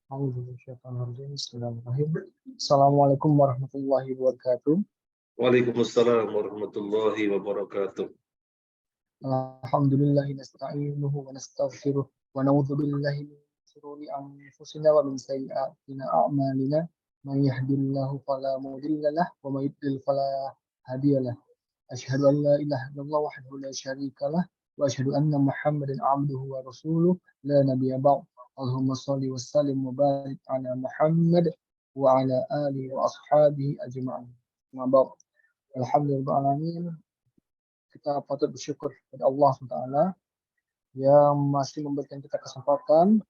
Bismillahirrahmanirrahim. Assalamualaikum warahmatullahi wabarakatuh. Waalaikumsalam warahmatullahi wabarakatuh. Alhamdulillahi nasta'inuhu wa nastaghfiruh wa na'udzu billahi min shururi anfusina wa min sayyiati a'malina. Man yahdihillahu fala mudilla lahu wa may yudlil fala hadiya lahu. Asyhadu an la ilaha illallah wahdahu la syarika lah wa asyhadu anna Muhammadan 'abduhu wa rasuluh la nabiyya ba'd. Allahumma shalli wa sallim wa barik ala Muhammad wa ala alihi wa ashabihi ajma'in. Amma ba'd. Alhamdulillah, kita patut bersyukur kepada Allah SWT yang masih memberikan kita kesempatan,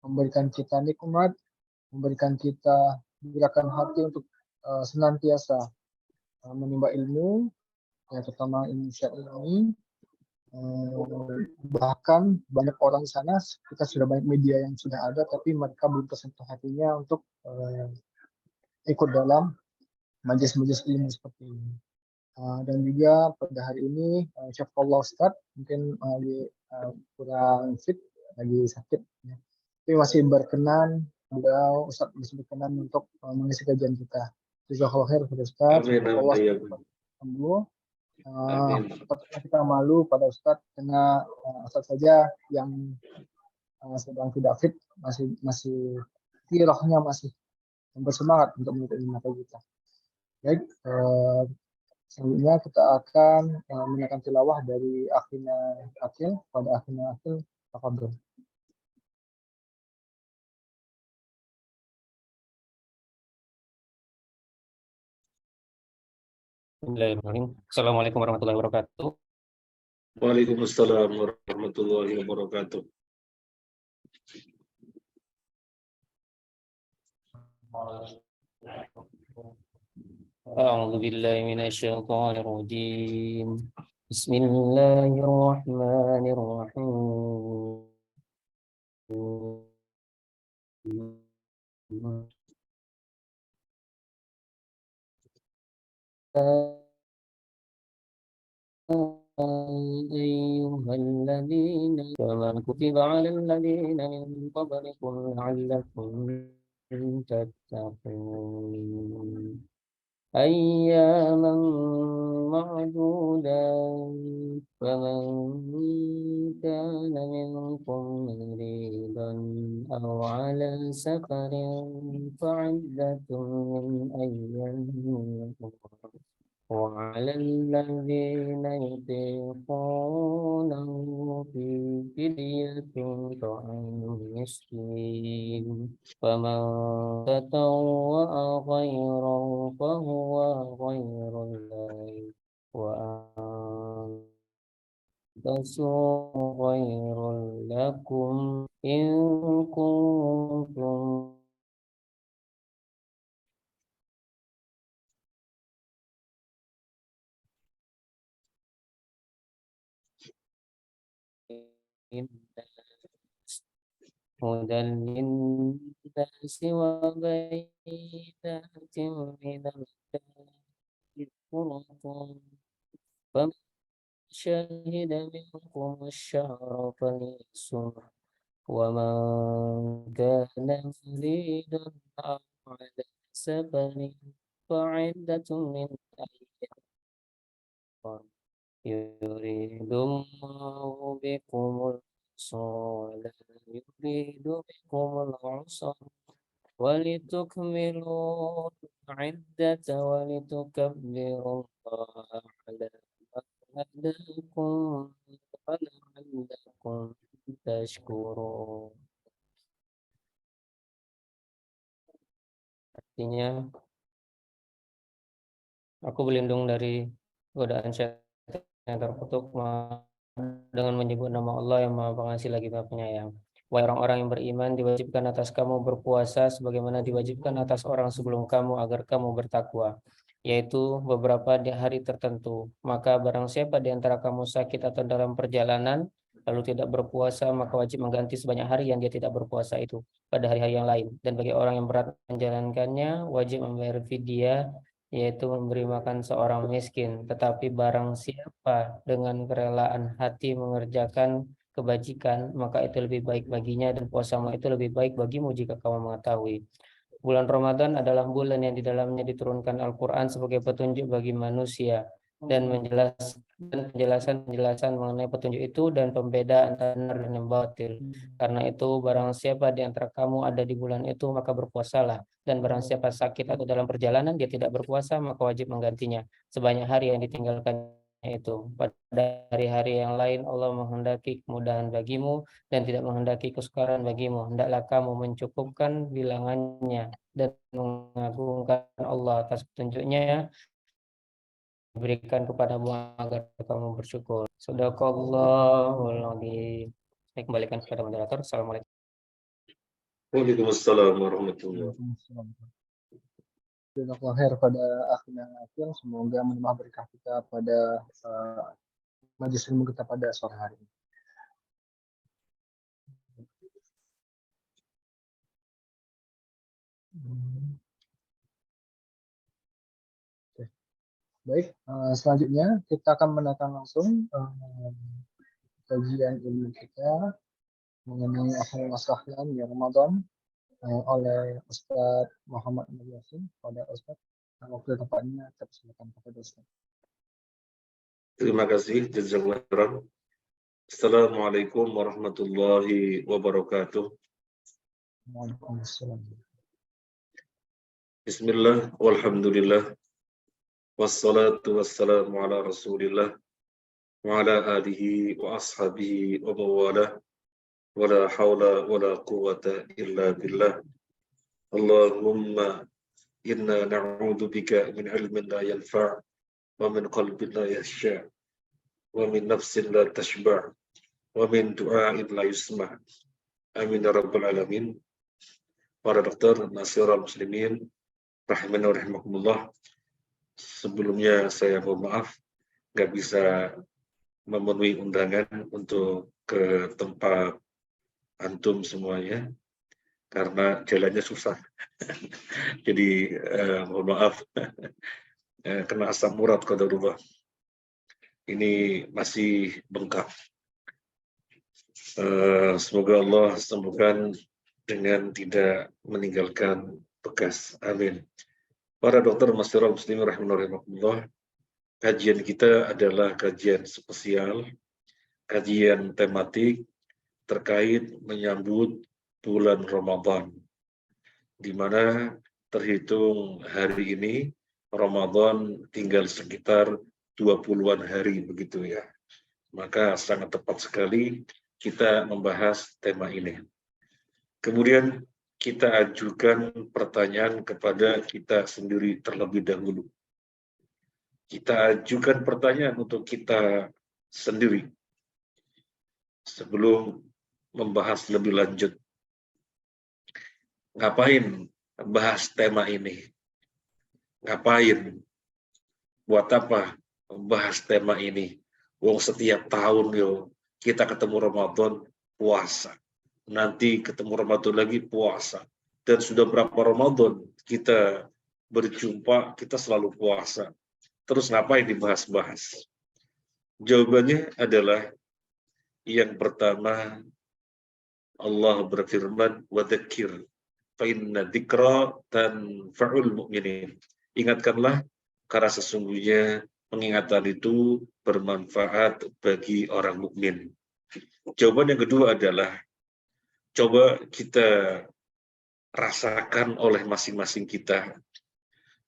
memberikan kita nikmat, memberikan kita gerakan hati untuk senantiasa menimba ilmu, ya, terutama ilmu syar'i ini. Bahkan banyak orang di sana, kita sudah banyak media yang sudah ada, tapi mereka belum tersentuh hatinya untuk ikut dalam majelis-majelis ilmu seperti ini. Dan juga pada hari ini Syafallah Ustadz mungkin kurang fit, lagi sakit, ya. Tapi masih berkenan, beliau Ustadz masih berkenan untuk mengisi kajian kita. Jazakallahu khair kepada Ustadz. Alhamdulillah. Kita malu pada Ustadz karena Ustadz saja yang sedang tidak fit, masih rohnya masih bersemangat untuk menuntut ilmu kita. Baik, selanjutnya kita akan mendengarkan tilawah dari akhina Akil pada akhina Akil. Tafadhol. Bismillahirrahmanirrahim. Assalamualaikum warahmatullahi wabarakatuh. Waalaikumsalam warahmatullahi wabarakatuh. A'udzu billahi minasyaitonir rajim. Bismillahirrahmanirrahim. أيها الذين كما كتب على الذين من قبلكم لعلكم تتقون أياما معدودات فمن كان منكم مريضا أو على سفر فعدة من أيام أخرى وعلى الذين يطيقونه فدية طعام مسكين فمن تطوع خيرا فهو خير له وأن تصوموا خير لكم إن كنتم هدى للناس وبينات من الهدى والفرقان فمن شهد منكم الشهر فليصم ومن كان مريضا أو على سفر فعدة من أيام أخرى يريد الله بكم اليسر ولا يريد بكم العسر ولتكملوا العدة ولتكبروا الله على ما هداكم ولعلكم tashkurun. Artinya, aku berlindung dari godaan syaitan yang terkutuk dengan menyebut nama Allah yang Maha Pengasih lagi Maha Penyayang. Wahai orang-orang yang beriman, diwajibkan atas kamu berpuasa sebagaimana diwajibkan atas orang sebelum kamu agar kamu bertakwa, yaitu beberapa hari tertentu. Maka barang siapa di antara kamu sakit atau dalam perjalanan lalu tidak berpuasa, maka wajib mengganti sebanyak hari yang dia tidak berpuasa itu pada hari-hari yang lain. Dan bagi orang yang berat menjalankannya, wajib membayar fidyah, yaitu memberi makan seorang miskin. Tetapi barang siapa dengan kerelaan hati mengerjakan kebajikan, maka itu lebih baik baginya, dan puasamu itu lebih baik bagimu jika kamu mengetahui. Bulan Ramadan adalah bulan yang di dalamnya diturunkan Al-Quran sebagai petunjuk bagi manusia, dan penjelasan mengenai petunjuk itu dan pembeda antara benar dan yang batil. Karena itu, barang siapa di antara kamu ada di bulan itu, maka berpuasalah. Dan barang siapa sakit atau dalam perjalanan dia tidak berpuasa, maka wajib menggantinya sebanyak hari yang ditinggalkan itu. Pada hari-hari yang lain Allah menghendaki kemudahan bagimu dan tidak menghendaki kesukaran bagimu. Hendaklah kamu mencukupkan bilangannya dan mengagungkan Allah atas petunjuknya berikan kepadamu agar kamu bersyukur. Sadaqallahul adzim. Saya kembalikan kepada moderator. Assalamualaikum. Waalaikumsalam warahmatullahi. Jazakallahu khair pada akhirnya akhir. Semoga menambah berkah kita pada majelis ilmu kita pada sore hari ini. Oke. Baik, selanjutnya kita akan mendatang langsung kajian ilmu kita mengenai akhir wasahlan ya Ramadan oleh Ustadz Muhammad Yasin. Pada Ustadz, waktu tepatnya tersilakan kepada Ustadz. Terima kasih. Jazakallahu khairan. Assalamualaikum warahmatullahi wabarakatuh. Waalaikumsalam. Bismillah, walhamdulillah, wassalatu wassalamu ala rasulillah, wa ala alihi wa ashabihi wa mawalah, wa la hawla wa la quwwata illa billah. Allahumma inna na'udhu bika min ilmin la yanfa' wa min qalbin la yashfa' wa min nafsin la tashba' wa min du'a'in la yusma'. Amin ya rabbal alamin. Para dokter, nasiral muslimin, rahimani wa rahimakumullah. Sebelumnya saya mohon maaf nggak bisa memenuhi undangan untuk ke tempat antum semuanya karena jalannya susah. Jadi mohon maaf kena asam urat qadarullah. Ini masih bengkak. Semoga Allah sembuhkan dengan tidak meninggalkan bekas. Amin. Para dokter masyiral muslimin rahimakumullah, kajian kita adalah kajian spesial, kajian tematik terkait menyambut bulan Ramadan, di mana terhitung hari ini Ramadan tinggal sekitar 20-an hari begitu ya. Maka sangat tepat sekali kita membahas tema ini. Kemudian kita ajukan pertanyaan kepada kita sendiri terlebih dahulu. Kita ajukan pertanyaan untuk kita sendiri sebelum membahas lebih lanjut. Ngapain bahas tema ini? Ngapain? Buat apa bahas tema ini? Wong setiap tahun kita ketemu Ramadan puasa. Nanti ketemu Ramadan lagi puasa. Dan sudah berapa Ramadan kita berjumpa, kita selalu puasa. Terus ngapain dibahas-bahas? Jawabannya adalah yang pertama, Allah berfirman, وَذَكِّرْ فَإِنَّ ذِكْرَ تَنْفَعُ الْمُؤْمِنِينَ. Ingatkanlah, karena sesungguhnya pengingatan itu bermanfaat bagi orang mukmin. Jawaban yang kedua adalah, coba kita rasakan oleh masing-masing kita.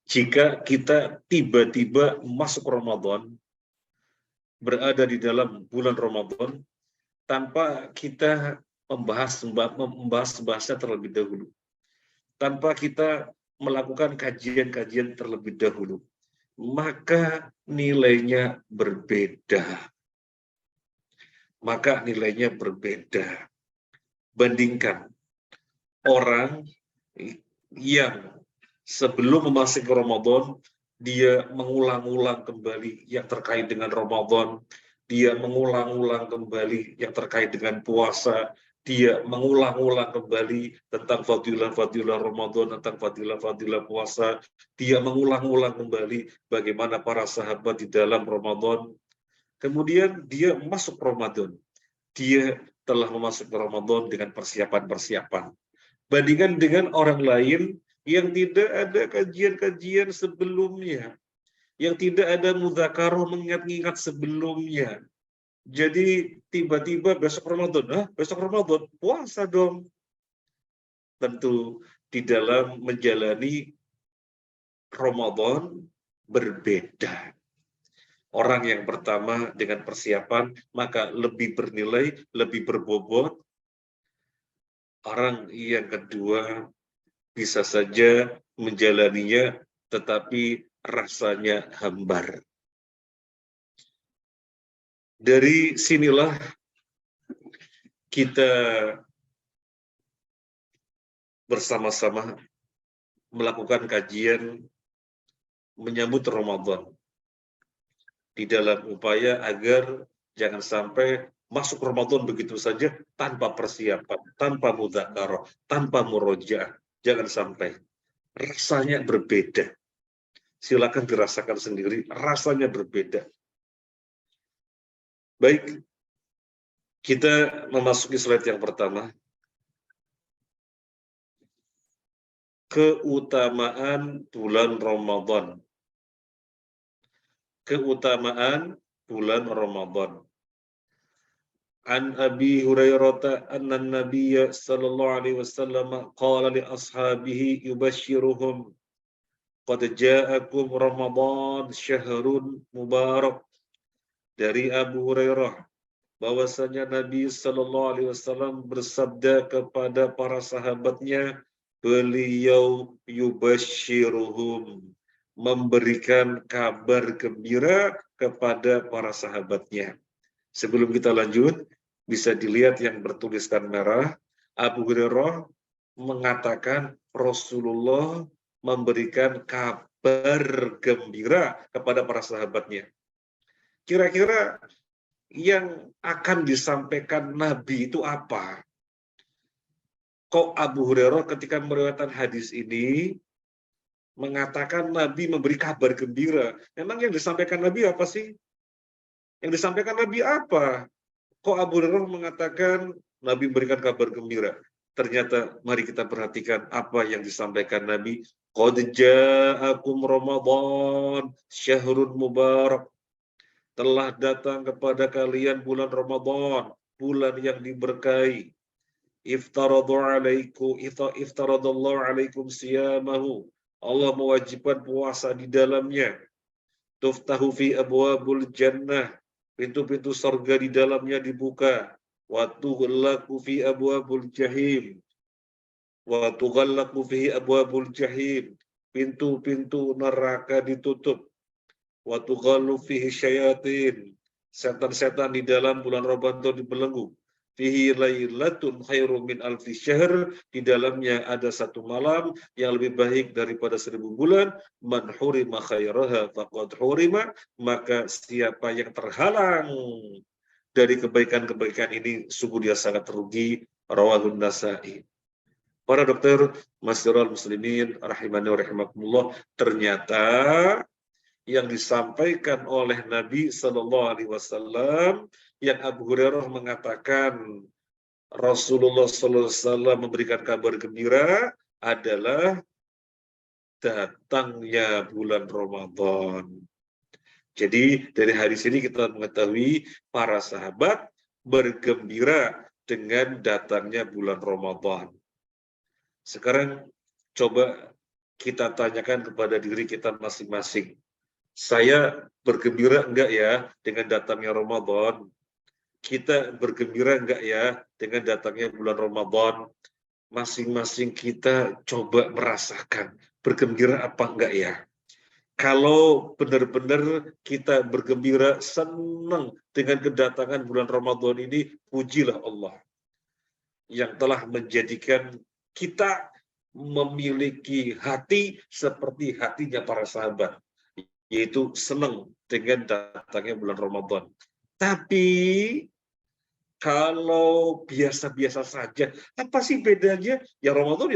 Jika kita tiba-tiba masuk Ramadan, berada di dalam bulan Ramadan, tanpa kita membahas-bahasnya terlebih dahulu. Tanpa kita melakukan kajian-kajian terlebih dahulu. Maka nilainya berbeda. Maka nilainya berbeda. Bandingkan orang yang sebelum memasuki Ramadan, dia mengulang-ulang kembali yang terkait dengan Ramadan, dia mengulang-ulang kembali yang terkait dengan puasa, dia mengulang-ulang kembali tentang fadilah-fadilah Ramadan, tentang fadilah-fadilah puasa, dia mengulang-ulang kembali bagaimana para sahabat di dalam Ramadan. Kemudian dia masuk Ramadan. dia telah memasuki Ramadan dengan persiapan-persiapan. Bandingkan dengan orang lain yang tidak ada kajian-kajian sebelumnya, yang tidak ada mudzakarah mengingat-ingat sebelumnya. Jadi tiba-tiba besok Ramadan, besok Ramadan, puasa dong. Tentu di dalam menjalani Ramadan berbeda. Orang yang pertama dengan persiapan, maka lebih bernilai, lebih berbobot. Orang yang kedua bisa saja menjalaninya, tetapi rasanya hambar. Dari sinilah kita bersama-sama melakukan kajian menyambut Ramadan di dalam upaya agar jangan sampai masuk Ramadan begitu saja tanpa persiapan, tanpa mudzakarah, tanpa murojaah. Jangan sampai. Rasanya berbeda. Silakan dirasakan sendiri, rasanya berbeda. Baik, kita memasuki slide yang pertama. Keutamaan bulan Ramadan. Keutamaan bulan Ramadan. An Abi Hurairah anna Nabiy sallallahu alaihi wasallam qala li ashabihi yubashshiruhum qad ja'akum Ramadan syahrun mubarak. Dari Abu Hurairah bahwasanya Nabi sallallahu alaihi wasallam bersabda kepada para sahabatnya, beliau yubashshiruhum, memberikan kabar gembira kepada para sahabatnya. Sebelum kita lanjut, bisa dilihat yang bertuliskan merah, Abu Hurairah mengatakan Rasulullah memberikan kabar gembira kepada para sahabatnya. Kira-kira yang akan disampaikan Nabi itu apa? Kok Abu Hurairah ketika meriwayatkan hadis ini mengatakan Nabi memberi kabar gembira? Memang yang disampaikan Nabi apa sih? Yang disampaikan Nabi apa? Kok Abu Hurairah mengatakan Nabi memberikan kabar gembira? Ternyata mari kita perhatikan apa yang disampaikan Nabi. Qad ja'akum Ramadan syahrun mubarak. Telah datang kepada kalian bulan Ramadan, bulan yang diberkahi. Iftaradallahu alaikum siyamahu. Allah mewajibkan puasa di dalamnya. Tuftahu fi abwabul jannah. Pintu-pintu surga di dalamnya dibuka. Wa tughlaqu fi abwabul jahim. Wa tughlaqu fi abwabul jahim. Pintu-pintu neraka ditutup. Wa tughallu fihi syayatin. Setan-setan di dalam bulan Ramadan dibelenggu. Fihi lailatun khairum min alfi syahr. Di dalamnya ada satu malam yang lebih baik daripada 1000 bulan. Man hurima khairaha faqad hurima. Maka siapa yang terhalang dari kebaikan-kebaikan ini, sungguh dia sangat rugi. Rawahun Nasa'i. Para dokter, masyiral muslimin, rahimani wa rahimakumullah, ternyata yang disampaikan oleh Nabi Sallallahu Alaihi Wasallam yang Abu Hurairah mengatakan Rasulullah Sallallahu Alaihi Wasallam memberikan kabar gembira adalah datangnya bulan Ramadan. Jadi dari hadis ini kita mengetahui para sahabat bergembira dengan datangnya bulan Ramadan. Sekarang coba kita tanyakan kepada diri kita masing-masing. Saya bergembira enggak ya dengan datangnya Ramadan? Kita bergembira enggak ya dengan datangnya bulan Ramadan? Masing-masing kita coba merasakan bergembira apa enggak ya? Kalau benar-benar kita bergembira, senang dengan kedatangan bulan Ramadan ini, pujilah Allah yang telah menjadikan kita memiliki hati seperti hatinya para sahabat, yaitu senang dengan datangnya bulan Ramadan. Tapi kalau biasa-biasa saja, apa sih bedanya? Ya Ramadan,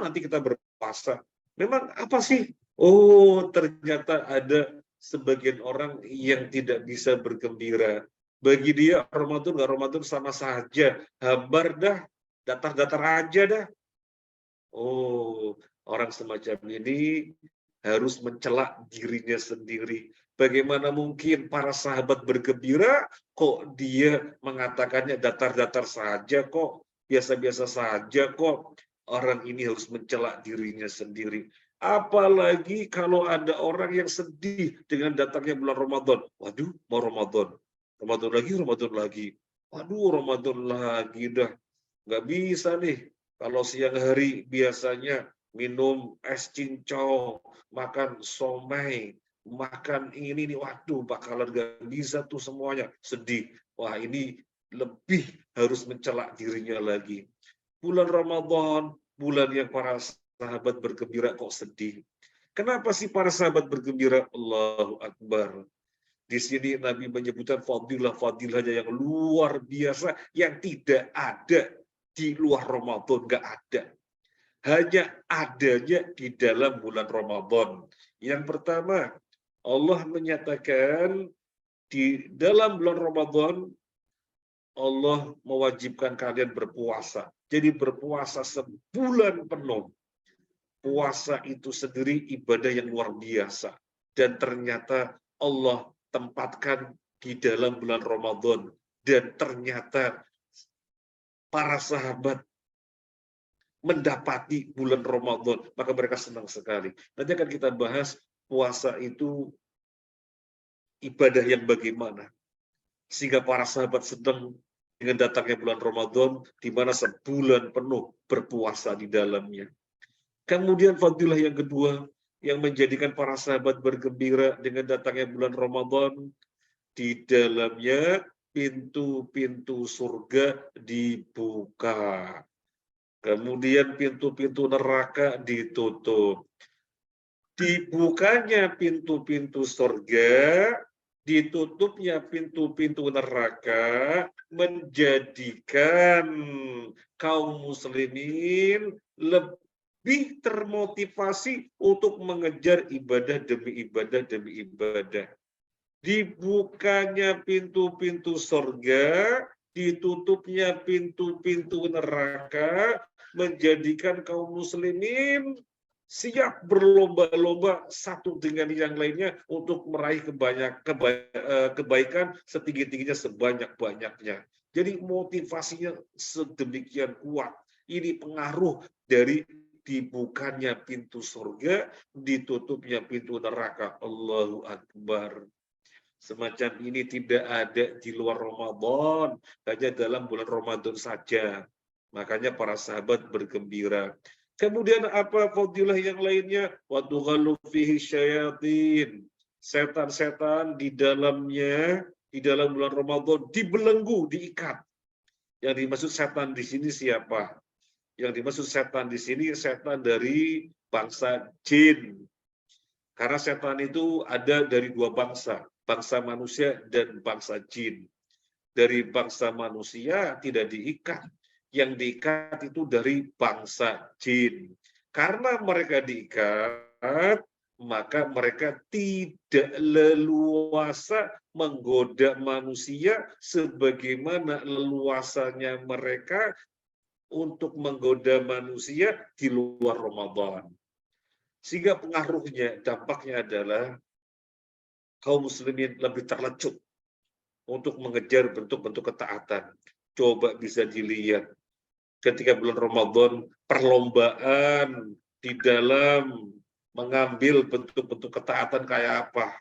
nanti kita berpuasa. Memang apa sih? Oh, ternyata ada sebagian orang yang tidak bisa bergembira Bagi dia Ramadan nggak Ramadan sama saja, hambar dah, datar-datar aja dah. Oh, orang semacam ini harus mencela dirinya sendiri. Bagaimana mungkin para sahabat bergembira, kok dia mengatakannya datar-datar saja kok, biasa-biasa saja kok. Orang ini harus mencela dirinya sendiri. Apalagi kalau ada orang yang sedih dengan datangnya bulan Ramadan. Waduh, mau Ramadan. Ramadan lagi, Ramadan lagi. Waduh, Ramadan lagi dah. Nggak bisa nih. Kalau siang hari biasanya minum es cincau, makan somai, makan ini nih, waduh bakalan gak bisa tuh semuanya, sedih. Wah ini lebih harus mencela dirinya lagi. Bulan Ramadan, bulan yang para sahabat bergembira kok sedih. Kenapa sih para sahabat bergembira? Allahu Akbar. Di sini Nabi menyebutkan fadilah-fadilahnya yang luar biasa, yang tidak ada di luar Ramadan, nggak ada. Hanya adanya di dalam bulan Ramadan. Yang pertama, Allah menyatakan di dalam bulan Ramadan, Allah mewajibkan kalian berpuasa. Jadi berpuasa sebulan penuh. Puasa itu sendiri ibadah yang luar biasa. Dan ternyata Allah tempatkan di dalam bulan Ramadan. Dan ternyata para sahabat mendapati bulan Ramadan, maka mereka senang sekali. Nanti akan kita bahas puasa itu ibadah yang bagaimana. Sehingga para sahabat sedang dengan datangnya bulan Ramadan, di mana sebulan penuh berpuasa di dalamnya. Kemudian fadilah yang kedua, yang menjadikan para sahabat bergembira dengan datangnya bulan Ramadan, di dalamnya pintu-pintu surga dibuka. Kemudian pintu-pintu neraka ditutup. Dibukanya pintu-pintu surga, ditutupnya pintu-pintu neraka, menjadikan kaum muslimin lebih termotivasi untuk mengejar ibadah demi ibadah demi ibadah. Dibukanya pintu-pintu surga, ditutupnya pintu-pintu neraka, menjadikan kaum muslimin siap berlomba-lomba satu dengan yang lainnya untuk meraih kebaikan setinggi-tingginya sebanyak-banyaknya. Jadi motivasinya sedemikian kuat. Ini pengaruh dari dibukanya pintu surga, ditutupnya pintu neraka. Allahu Akbar. Semacam ini tidak ada di luar Ramadan, hanya dalam bulan Ramadan saja. Makanya para sahabat bergembira. Kemudian apa fadilah yang lainnya? Wa tughallu fihi syayatin. Setan-setan di dalamnya, di dalam bulan Ramadan dibelenggu, diikat. Yang dimaksud setan di sini siapa? Yang dimaksud setan di sini setan dari bangsa jin. Karena setan itu ada dari dua bangsa, bangsa manusia dan bangsa jin. Dari bangsa manusia tidak diikat, yang diikat itu dari bangsa jin. Karena mereka diikat, maka mereka tidak leluasa menggoda manusia sebagaimana leluasanya mereka untuk menggoda manusia di luar Ramadan. Sehingga pengaruhnya, dampaknya adalah kaum muslimin lebih terlecut untuk mengejar bentuk-bentuk ketaatan. Coba bisa dilihat ketika bulan Ramadan, perlombaan di dalam mengambil bentuk-bentuk ketaatan kayak apa,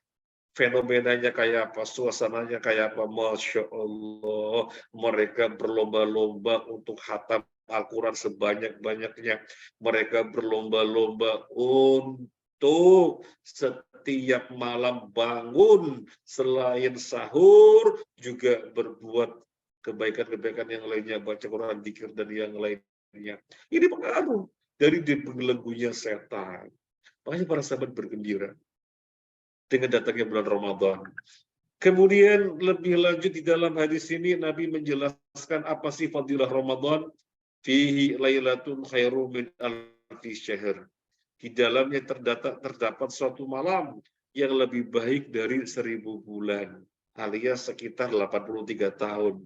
fenomenanya kayak apa, suasananya kayak apa. Masya Allah, mereka berlomba-lomba untuk khatam Al-Quran sebanyak-banyaknya. Mereka berlomba-lomba untuk setiap malam bangun, selain sahur, juga berbuat kebaikan-kebaikan yang lainnya, baca Quran, dzikir, dan yang lainnya. Ini pengaruh dari dibelenggunya setan. Makanya para sahabat bergembira dengan datangnya bulan Ramadan. Kemudian lebih lanjut di dalam hadis ini Nabi menjelaskan apa sih fadilah Ramadan. Fihi lailatun khairum min alfi syahr. Di dalamnya terdapat suatu malam yang lebih baik dari 1000 bulan. alias sekitar 83 tahun.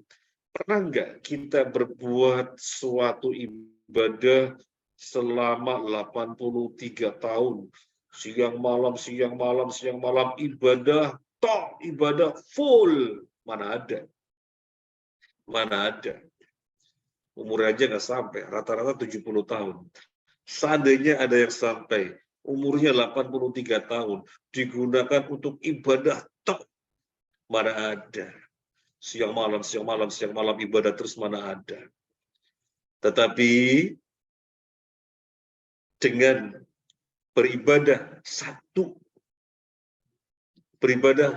Pernah nggak kita berbuat suatu ibadah selama 83 tahun? Siang malam, siang malam, siang malam, ibadah, tok, ibadah full. Mana ada? Mana ada? Umur aja nggak sampai, rata-rata 70 tahun. Seandainya ada yang sampai, umurnya 83 tahun, digunakan untuk ibadah, tok, mana ada? Siang malam, siang malam, siang malam, ibadah terus mana ada? Tetapi dengan beribadah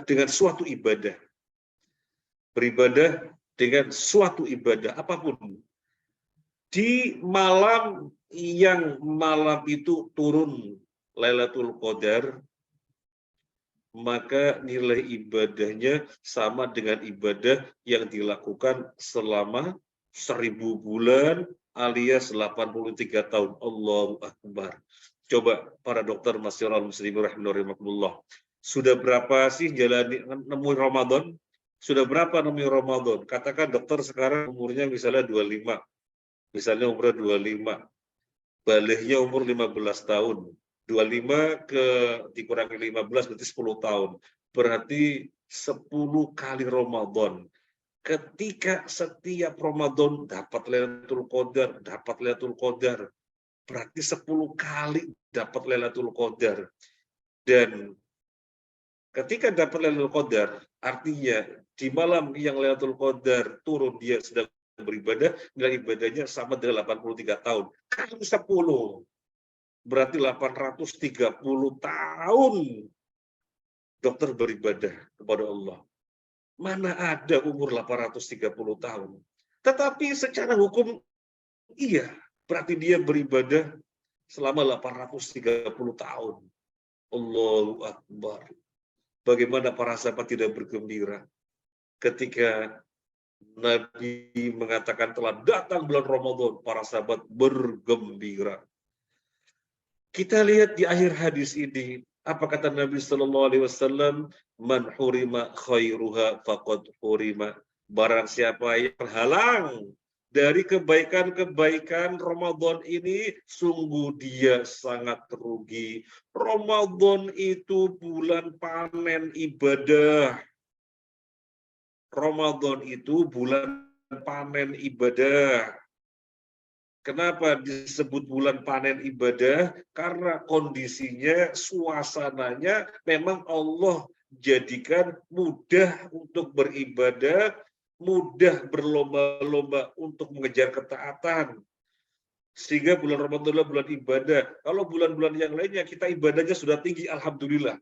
dengan suatu ibadah, beribadah dengan suatu ibadah apapun, di malam yang malam itu turun Lailatul Qadar, maka nilai ibadahnya sama dengan ibadah yang dilakukan selama 1000 bulan alias 83 tahun. Allahu Akbar. Coba para dokter masyarakat muslimin rahimahullah. Sudah berapa sih jalani nemu Ramadan? Sudah berapa nemu Ramadan? Katakan dokter sekarang umurnya misalnya 25. Misalnya umurnya 25. Balighnya umur 15 tahun. 25 dikurangi 15 berarti 10 tahun. Berarti 10 kali Ramadan. Ketika setiap Ramadan dapat Lailatul Qadar, berarti 10 kali dapat Lailatul Qadar. Dan ketika dapat Lailatul Qadar, artinya di malam yang Lailatul Qadar turun dia sedang beribadah, nilai ibadahnya sama dengan 83 tahun. Kali 10. Berarti 830 tahun dokter beribadah kepada Allah. Mana ada umur 830 tahun. Tetapi secara hukum, iya. Berarti dia beribadah selama 830 tahun. Allahu Akbar. Bagaimana para sahabat tidak bergembira ketika Nabi mengatakan telah datang bulan Ramadan, para sahabat bergembira. Kita lihat di akhir hadis ini, apa kata Nabi Sallallahu Alaihi Wasallam? Man hurima khairuha faqad hurima. Barang siapa yang terhalang dari kebaikan-kebaikan Ramadan ini, sungguh dia sangat rugi. Ramadan itu bulan panen ibadah. Ramadan itu bulan panen ibadah. Kenapa disebut bulan panen ibadah? Karena kondisinya, suasananya memang Allah jadikan mudah untuk beribadah, mudah berlomba-lomba untuk mengejar ketaatan. Sehingga bulan Ramadan adalah bulan ibadah. Kalau bulan-bulan yang lainnya kita ibadahnya sudah tinggi, alhamdulillah.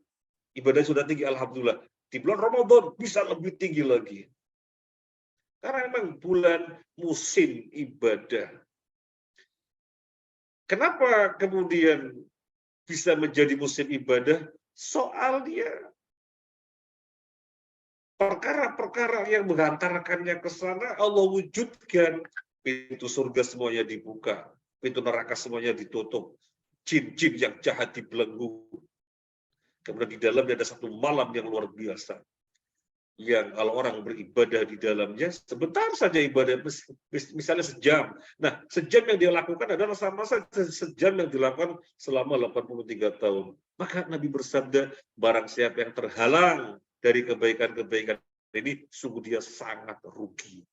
Ibadah sudah tinggi, alhamdulillah. Di bulan Ramadan bisa lebih tinggi lagi. Karena memang bulan musim ibadah. Kenapa kemudian bisa menjadi musim ibadah? Soalnya perkara-perkara yang menghantarkannya ke sana Allah wujudkan. Pintu surga semuanya dibuka, pintu neraka semuanya ditutup, jin-jin yang jahat dibelenggu. Kemudian di dalamnya ada satu malam yang luar biasa, yang kalau orang beribadah di dalamnya, sebentar saja ibadah, misalnya sejam. Nah, sejam yang dia lakukan adalah sama saja sejam yang dilakukan selama 83 tahun. Maka Nabi bersabda, barang siapa yang terhalang dari kebaikan-kebaikan ini, sungguh dia sangat rugi.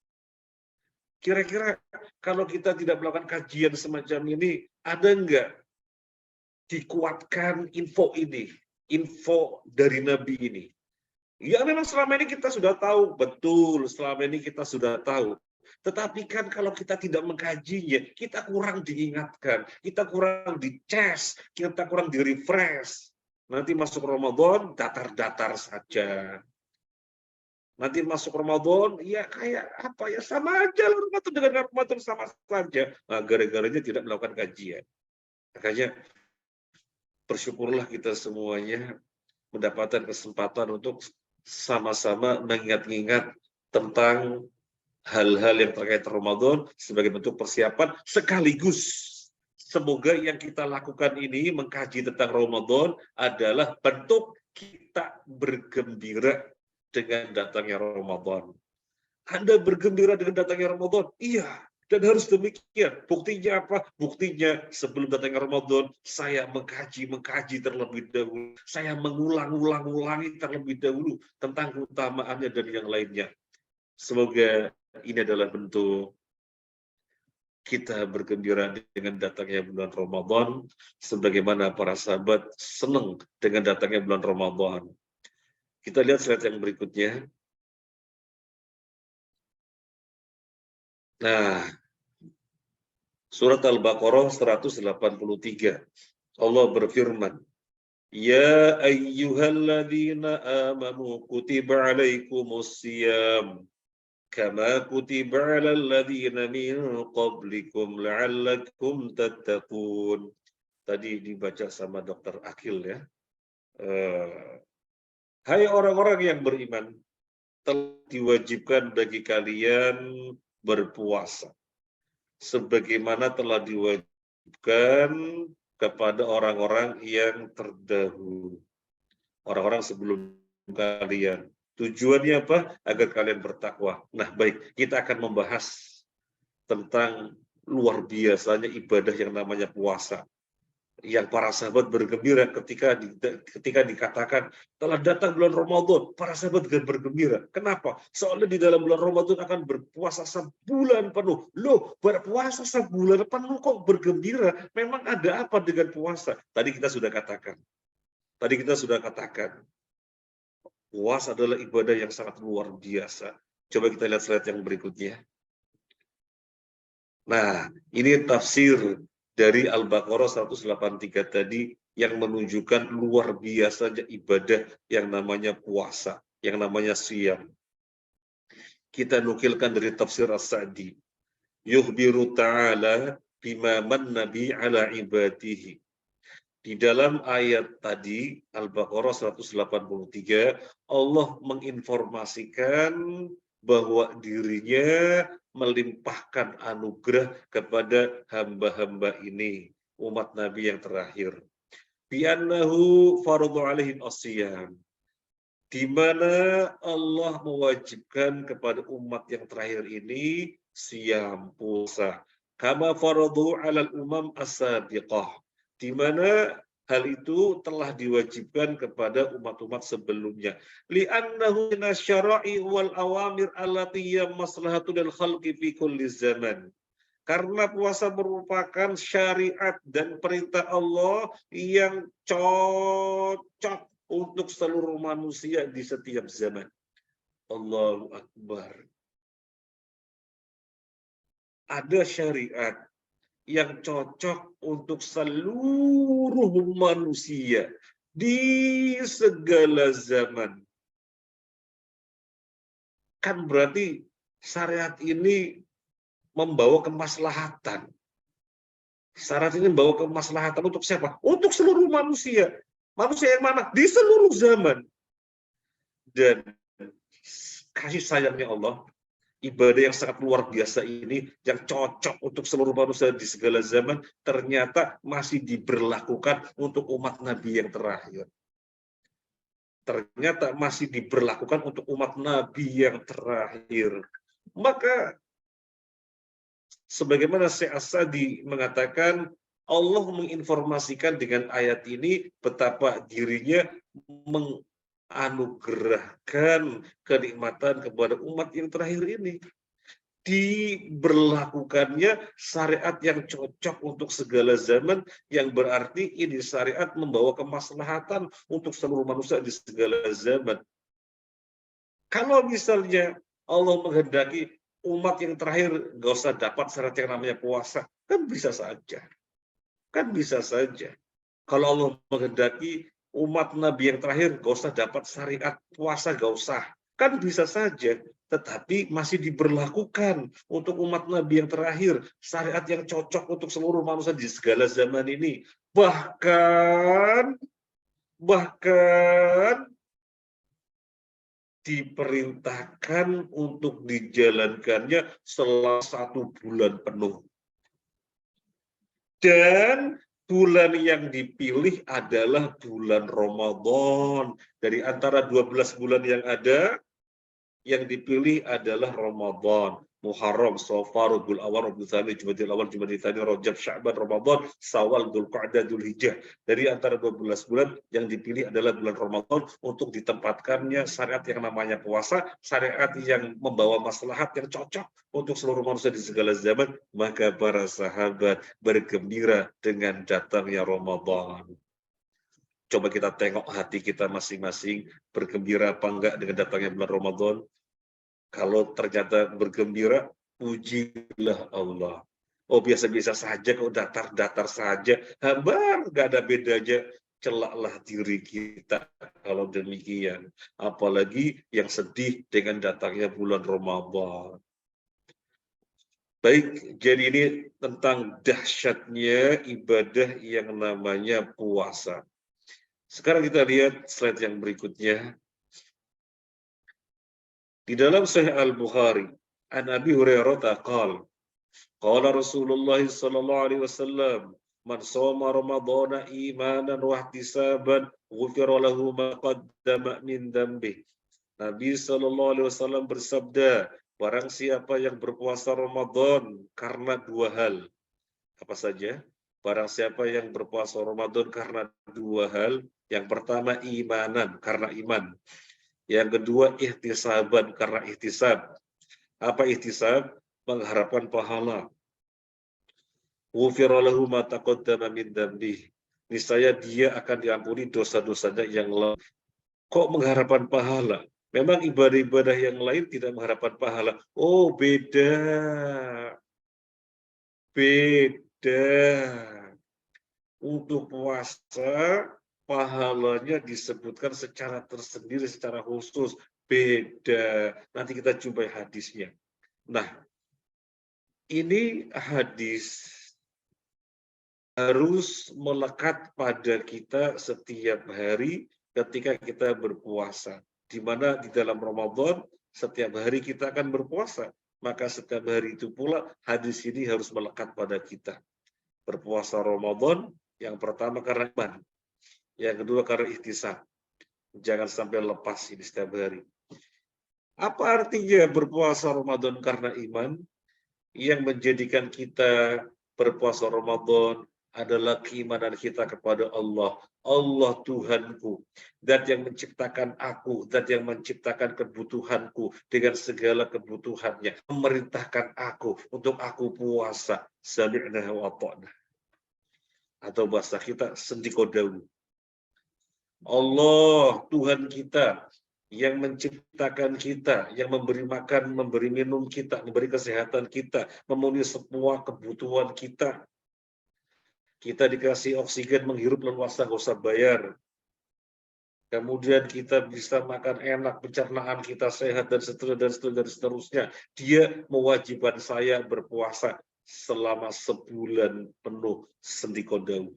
Kira-kira kalau kita tidak melakukan kajian semacam ini, ada enggak dikuatkan info ini, info dari Nabi ini? Ya memang selama ini kita sudah tahu, betul selama ini kita sudah tahu. Tetapi kan kalau kita tidak mengkajinya, kita kurang diingatkan, kita kurang dicas, kita kurang di-refresh. Nanti masuk Ramadan, datar-datar saja. Nanti masuk Ramadan, ya kayak apa ya, sama aja Ramadan dengan Ramadan sama saja. Nah, gara-garanya tidak melakukan kajian. Makanya bersyukurlah kita semuanya mendapatkan kesempatan untuk sama-sama mengingat-ingat tentang hal-hal yang terkait Ramadan sebagai bentuk persiapan, sekaligus semoga yang kita lakukan ini mengkaji tentang Ramadan adalah bentuk kita bergembira dengan datangnya Ramadan. Anda bergembira dengan datangnya Ramadan? Iya, dan harus demikian. Buktinya apa? Buktinya sebelum datangnya Ramadan, saya mengkaji terlebih dahulu. Saya mengulang-ulangi terlebih dahulu tentang keutamaannya dan yang lainnya. Semoga ini adalah bentuk kita bergembira dengan datangnya bulan Ramadan, sebagaimana para sahabat senang dengan datangnya bulan Ramadan. Kita lihat slide yang berikutnya. Nah, surat Al-Baqarah 183. Allah berfirman, Ya ayyuhalladzina amanu kutiba alaikumus siyam kama kutiba alal ladzina min qablikum la'allakum tattaqun. Tadi dibaca sama Dr. Akil ya. Hai orang-orang yang beriman, telah diwajibkan bagi kalian berpuasa sebagaimana telah diwajibkan kepada orang-orang yang terdahulu, orang-orang sebelum kalian. Tujuannya apa? Agar kalian bertakwa. Nah, baik, kita akan membahas tentang luar biasanya ibadah yang namanya puasa. Yang para sahabat bergembira ketika dikatakan telah datang bulan Ramadan, para sahabat juga bergembira. Kenapa? Soalnya di dalam bulan Ramadan akan berpuasa sebulan penuh. Loh, berpuasa sebulan penuh kok bergembira? Memang ada apa dengan puasa? Tadi kita sudah katakan. Puasa adalah ibadah yang sangat luar biasa. Coba kita lihat slide yang berikutnya. Nah, ini tafsir dari Al-Baqarah 183 tadi yang menunjukkan luar biasanya ibadah yang namanya puasa, yang namanya siyam. Kita nukilkan dari tafsir As-Sa'di. Yukhbiru ta'ala bima manna bi ala ibadihi. Di dalam ayat tadi, Al-Baqarah 183, Allah menginformasikan bahwa dirinya melimpahkan anugerah kepada hamba-hamba ini, umat Nabi yang terakhir. Bi'annahu faradu alaihim as-siyam. Di mana Allah mewajibkan kepada umat yang terakhir ini siyam, puasa. Kama faradu alal umam as-sabiqah. Di mana hal itu telah diwajibkan kepada umat-umat sebelumnya. Li'annahu minasyara'i wal awamir allati maslahatu lil khalqi fi kulli zaman. Karena puasa merupakan syariat dan perintah Allah yang cocok untuk seluruh manusia di setiap zaman. Allahu Akbar. Ada syariat yang cocok untuk seluruh manusia di segala zaman. Kan berarti syariat ini membawa kemaslahatan. Syariat ini membawa kemaslahatan untuk siapa? Untuk seluruh manusia. Manusia yang mana? Di seluruh zaman. Dan kasih sayangnya Allah, ibadah yang sangat luar biasa ini yang cocok untuk seluruh manusia di segala zaman ternyata masih diberlakukan untuk umat Nabi yang terakhir. Ternyata masih diberlakukan untuk umat Nabi yang terakhir. Maka sebagaimana Syekh As-Sa'di mengatakan, Allah menginformasikan dengan ayat ini betapa dirinya menganugerahkan kenikmatan kepada umat yang terakhir ini. Diberlakukannya syariat yang cocok untuk segala zaman, yang berarti ini syariat membawa kemaslahatan untuk seluruh manusia di segala zaman. Kalau misalnya Allah menghendaki umat yang terakhir nggak usah dapat syariat yang namanya puasa, kan bisa saja. Kan bisa saja. Kalau Allah menghendaki umat Nabi yang terakhir nggak usah dapat syariat puasa, nggak usah. Kan bisa saja. Tetapi masih diberlakukan untuk umat Nabi yang terakhir syariat yang cocok untuk seluruh manusia di segala zaman ini. Bahkan diperintahkan untuk dijalankannya selama 1 bulan penuh. Dan bulan yang dipilih adalah bulan Ramadan. Dari antara 12 bulan yang ada, yang dipilih adalah Ramadan, Muharram, Safar, Rabiul Awal, Rabiul Tsani, Jumadil Awal, Jumadil Tsani, Rajab, Sya'ban, Ramadan, Syawal, Dzulqa'dah, Dzulhijjah. Dari antara 12 bulan yang dipilih adalah bulan Ramadan untuk ditempatkannya syariat yang namanya puasa, syariat yang membawa maslahat yang cocok untuk seluruh manusia di segala zaman, maka para sahabat bergembira dengan datangnya Ramadan. Coba kita tengok hati kita masing-masing, bergembira apa enggak dengan datangnya bulan Ramadan. Kalau ternyata bergembira, pujilah Allah. Oh, biasa-biasa saja, kok datar-datar saja, hambar, nggak ada bedanya, celaklah diri kita kalau demikian. Apalagi yang sedih dengan datangnya bulan Ramadan. Baik, jadi ini tentang dahsyatnya ibadah yang namanya puasa. Sekarang kita lihat slide yang berikutnya. Di dalam Sahih Al-Bukhari, an Abi Hurairah qala qala Rasulullah sallallahu alaihi wasallam, man shoma ramadhana imanan wa ihtisaban ghufira lahu ma qaddama min dhanbi. Nabi sallallahu alaihi wasallam bersabda, barang siapa yang berpuasa Ramadan karena dua hal. Apa saja? Barang siapa yang berpuasa Ramadan karena dua hal, yang pertama imanan, karena iman. Yang kedua ihtisaban, karena ihtisab. Apa ihtisab? Mengharapkan pahala. Ghufira lahu ma taqaddama min dzambih. Niscaya dia akan diampuni dosa-dosanya yang lalu. Kok mengharapkan pahala? Memang ibadah-ibadah yang lain tidak mengharapkan pahala. Oh, beda. Beda. Untuk puasa, pahalanya disebutkan secara tersendiri, secara khusus. Beda. Nanti kita jumpai hadisnya. Nah, ini hadis harus melekat pada kita setiap hari ketika kita berpuasa. Di mana di dalam Ramadan, setiap hari kita akan berpuasa. Maka setiap hari itu pula hadis ini harus melekat pada kita. Berpuasa Ramadan, yang pertama karena iman. Yang kedua karena ihtisab. Jangan sampai lepas ini setiap hari. Apa artinya berpuasa Ramadan karena iman? Yang menjadikan kita berpuasa Ramadan adalah keimanan kita kepada Allah. Allah Tuhanku, Zat yang menciptakan aku, Zat yang menciptakan kebutuhanku dengan segala kebutuhannya, memerintahkan aku untuk aku puasa. Sami'na wa ata'na. Atau bahasa kita sendikodawu. Allah Tuhan kita yang menciptakan kita, yang memberi makan, memberi minum kita, memberi kesehatan kita, memenuhi semua kebutuhan kita. Kita dikasih oksigen menghirup leluasa, nggak usah bayar. Kemudian kita bisa makan enak, pencernaan kita sehat, dan seterusnya, dan seterusnya. Dia mewajibkan saya berpuasa selama sebulan penuh sendikodawu.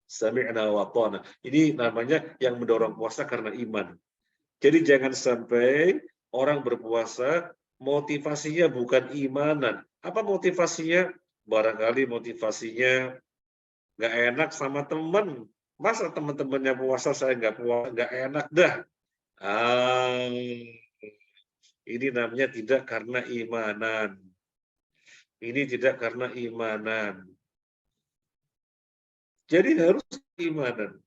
Sami'na wa ata'na. Ini namanya yang mendorong puasa karena iman. Jadi jangan sampai orang berpuasa motivasinya bukan imanan. Apa motivasinya? Barangkali motivasinya nggak enak sama teman. Masa teman-temannya puasa saya nggak puasa, nggak enak dah. Ini namanya tidak karena imanan. Ini tidak karena imanan. Jadi harus imanan.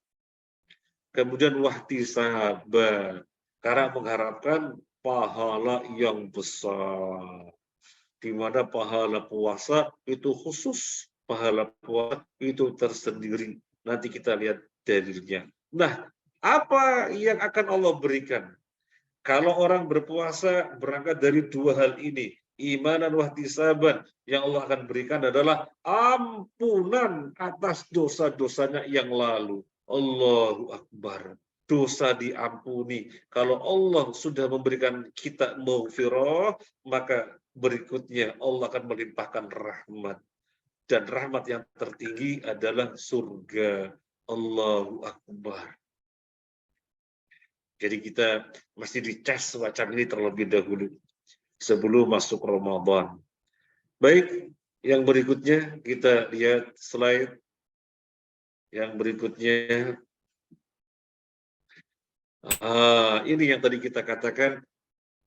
Kemudian wahtisaba, karena mengharapkan pahala yang besar. Di mana pahala puasa itu khusus, pahala puasa itu tersendiri. Nanti kita lihat dalilnya. Nah, apa yang akan Allah berikan? Kalau orang berpuasa berangkat dari dua hal ini, imanan wahtisaban, yang Allah akan berikan adalah ampunan atas dosa-dosanya yang lalu. Allahu Akbar. Dosa diampuni. Kalau Allah sudah memberikan kita maghfirah, maka berikutnya Allah akan melimpahkan rahmat. Dan rahmat yang tertinggi adalah surga. Allahu Akbar. Jadi kita mesti dicas semacam ini terlebih dahulu sebelum masuk Ramadan. Baik, yang berikutnya kita lihat slide. Yang berikutnya, ini yang tadi kita katakan,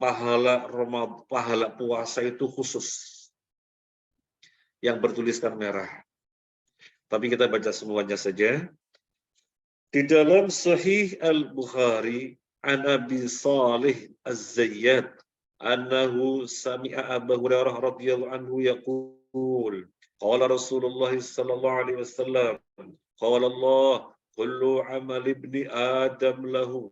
pahala puasa itu khusus yang bertuliskan merah. Tapi kita baca semuanya saja. Di dalam Sahih Al-Bukhari an Abi Salih Az-Zayyad annahu sami'a Abu Hurairah radhiyallahu anhu yaqul qala Rasulullah sallallahu alaihi wasallam qala Allah kullu amal ibni Adam lahu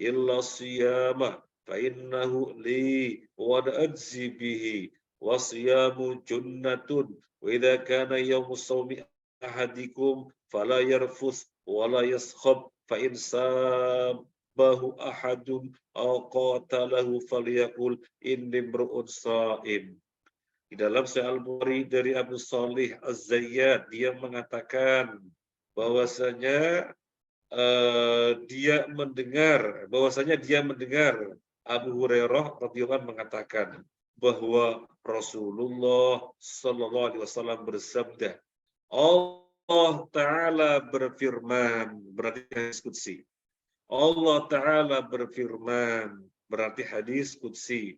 illa siyama fa innahu li wa ajzi bihi wa siyamu junnatun wa idza kana yawmu sawmi ahadikum fala yarfus wala yaskhab fa in sabahu ahadun aw qatalahu falyaqul inni imru'un sha'im. Di dalam Sahih Al-Bukhari dari Abu Shalih Az-Zayyad, dia mengatakan bahwasanya dia mendengar Abu Hurairah radhiyallahu anhu mengatakan bahwa Rasulullah sallallahu alaihi wasallam bersabda, Allah Ta'ala berfirman, berarti hadis qudsi. Allah Ta'ala berfirman, berarti hadis qudsi,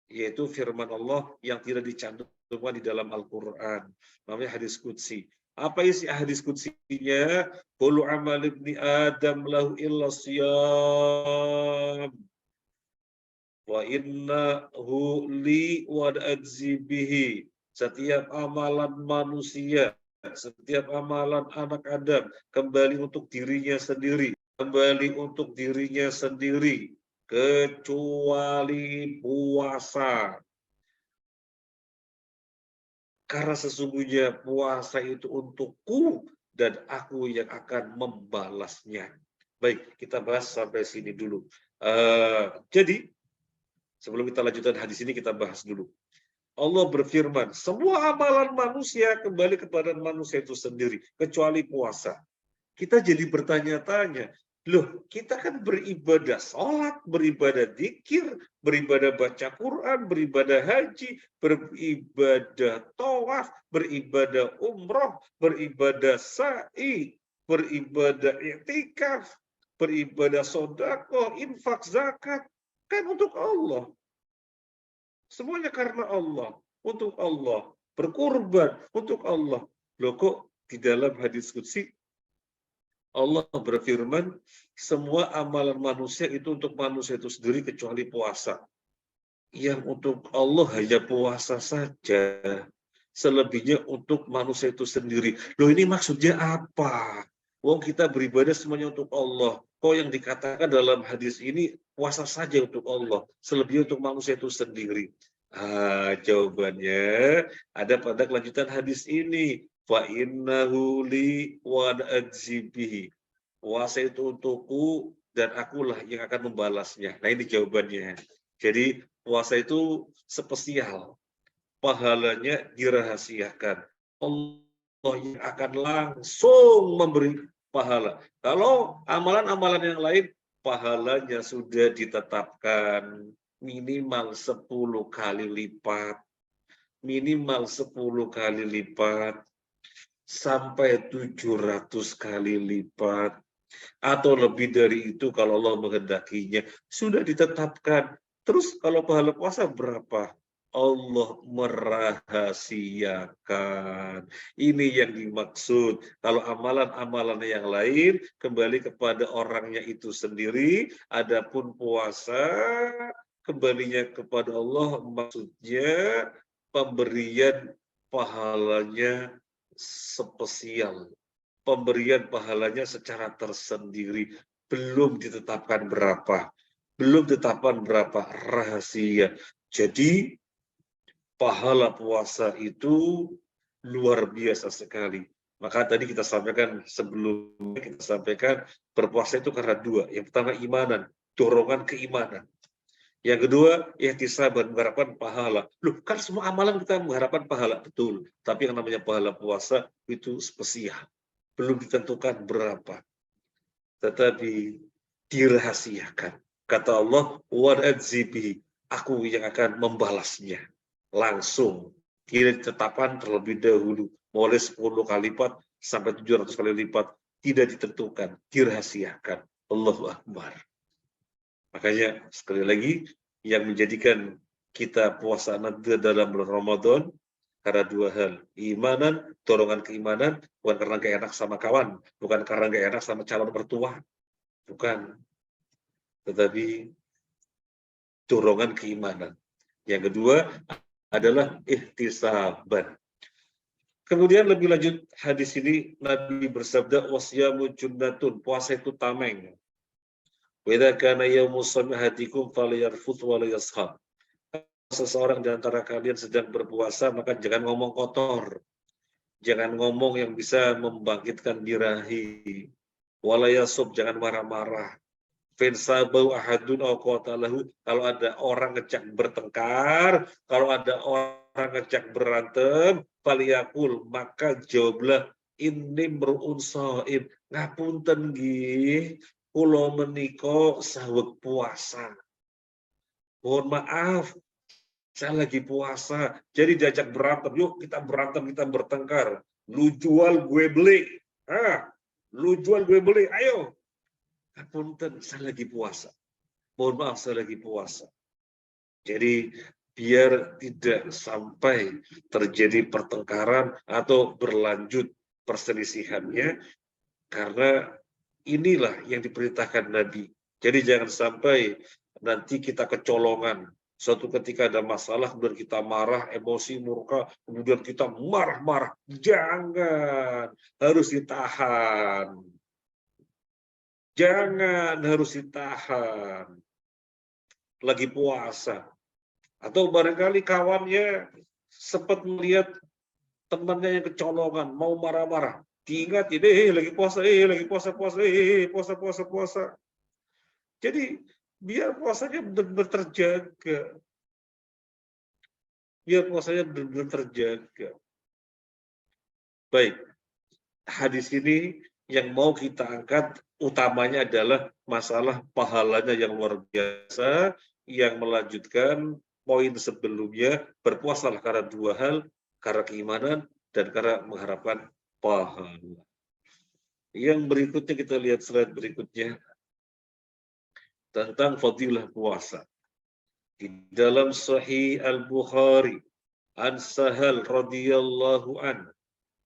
yaitu firman Allah yang tidak dicantumkan di dalam Al-Quran, namanya hadis qudsi. Apa isi hadis qudsinya? Kullu amal ibni Adam lahu illa siyam wa innahu li wa ajzi bihi. Setiap amalan manusia, setiap amalan anak Adam kembali untuk dirinya sendiri, kecuali puasa. Karena sesungguhnya puasa itu untukku dan aku yang akan membalasnya. Baik, kita bahas sampai sini dulu. Jadi, sebelum kita lanjutkan hadis ini, kita bahas dulu. Allah berfirman, semua amalan manusia kembali kepada manusia itu sendiri, kecuali puasa. Kita jadi bertanya-tanya, loh, kita kan beribadah sholat, beribadah dzikir, beribadah baca Quran, beribadah haji, beribadah tawaf, beribadah umroh, beribadah sa'i, beribadah i'tikaf, beribadah sedekah, infak, zakat, kan untuk Allah. Semuanya karena Allah, untuk Allah, berkorban untuk Allah. Loh kok di dalam hadis qudsi Allah berfirman, semua amalan manusia itu untuk manusia itu sendiri kecuali puasa. Yang untuk Allah hanya puasa saja. Selebihnya untuk manusia itu sendiri. Loh ini maksudnya apa? Wong kita beribadah semuanya untuk Allah. Kok yang dikatakan dalam hadis ini puasa saja untuk Allah. Selebihnya untuk manusia itu sendiri. Jawabannya ada pada kelanjutan hadis ini. Fa innahu li wa ajzi bihi. Puasa itu untukku dan akulah yang akan membalasnya. Nah ini jawabannya. Jadi puasa itu spesial. Pahalanya dirahasiakan. Allah yang akan langsung memberi pahala. Kalau amalan-amalan yang lain, pahalanya sudah ditetapkan minimal 10 kali lipat. Minimal 10 kali lipat. Sampai 700 kali lipat. Atau lebih dari itu kalau Allah menghendakinya. Sudah ditetapkan. Terus kalau pahala puasa berapa? Allah merahasiakan. Ini yang dimaksud. Kalau amalan-amalan yang lain kembali kepada orangnya itu sendiri. Adapun puasa kembalinya kepada Allah, maksudnya pemberian pahalanya spesial. Pemberian pahalanya secara tersendiri. Belum ditetapkan berapa. Rahasia. Jadi pahala puasa itu luar biasa sekali. Maka tadi kita sampaikan sebelumnya, kita sampaikan berpuasa itu karena dua. Yang pertama imanan, dorongan keimanan. Yang kedua, ihtisaban, mengharapkan pahala. Loh, kan semua amalan kita mengharapkan pahala, betul. Tapi yang namanya pahala puasa itu spesial. Belum ditentukan berapa. Tetapi dirahasiakan. Kata Allah, wa adzibi, aku yang akan membalasnya. Langsung. Tidak ditetapkan terlebih dahulu. Mulai 10 kali lipat sampai 700 kali lipat. Tidak ditentukan. Dirahasiakan. Allahu Akbar. Makanya sekali lagi, yang menjadikan kita puasa nanti dalam bulan Ramadan karena dua hal. Imanan, dorongan keimanan, bukan karena gak enak sama kawan, bukan karena gak enak sama calon mertua, bukan. Tetapi dorongan keimanan. Yang kedua adalah ihtisaban. Kemudian lebih lanjut hadis ini Nabi bersabda wasyamu junnatun, puasa itu tameng. Wa idza kana yaumu sami hadikum falyarfuth wa liyashab. Seseorang di antara kalian sedang berpuasa maka jangan ngomong kotor. Jangan ngomong yang bisa membangkitkan birahi. Wala yasub, jangan marah-marah. Finsabau ahadun aw qatalahu, kalau ada orang ngejak bertengkar, kalau ada orang ngejak berantem, faliyakul, maka jawablah inni mru'un shaim, ngapunten nggih, kula menika saweg puasa. Mohon maaf, saya lagi puasa. Jadi diajak berantem, yuk kita berantem, kita bertengkar. Lu jual gue beli. Lu jual gue beli, ayo. Ngapunten, saya lagi puasa. Mohon maaf, saya lagi puasa. Jadi biar tidak sampai terjadi pertengkaran atau berlanjut perselisihannya, karena inilah yang diperintahkan Nabi. Jadi jangan sampai nanti kita kecolongan. Suatu ketika ada masalah, kemudian kita marah, emosi, murka, kemudian kita marah-marah. Jangan, harus ditahan. Jangan, harus ditahan. Lagi puasa. Atau barangkali kawannya sempat melihat temannya yang kecolongan, mau marah-marah. Diingat, lagi puasa, lagi puasa. Jadi, biar puasanya benar-benar terjaga. Biar puasanya benar-benar terjaga. Baik, hadis ini yang mau kita angkat utamanya adalah masalah pahalanya yang luar biasa, yang melanjutkan poin sebelumnya, berpuasalah karena dua hal, karena keimanan dan karena mengharapkan pahala. Yang berikutnya kita lihat slide berikutnya tentang fadilah puasa. Di dalam Sahih Al-Bukhari, an Sahal radhiyallahu an,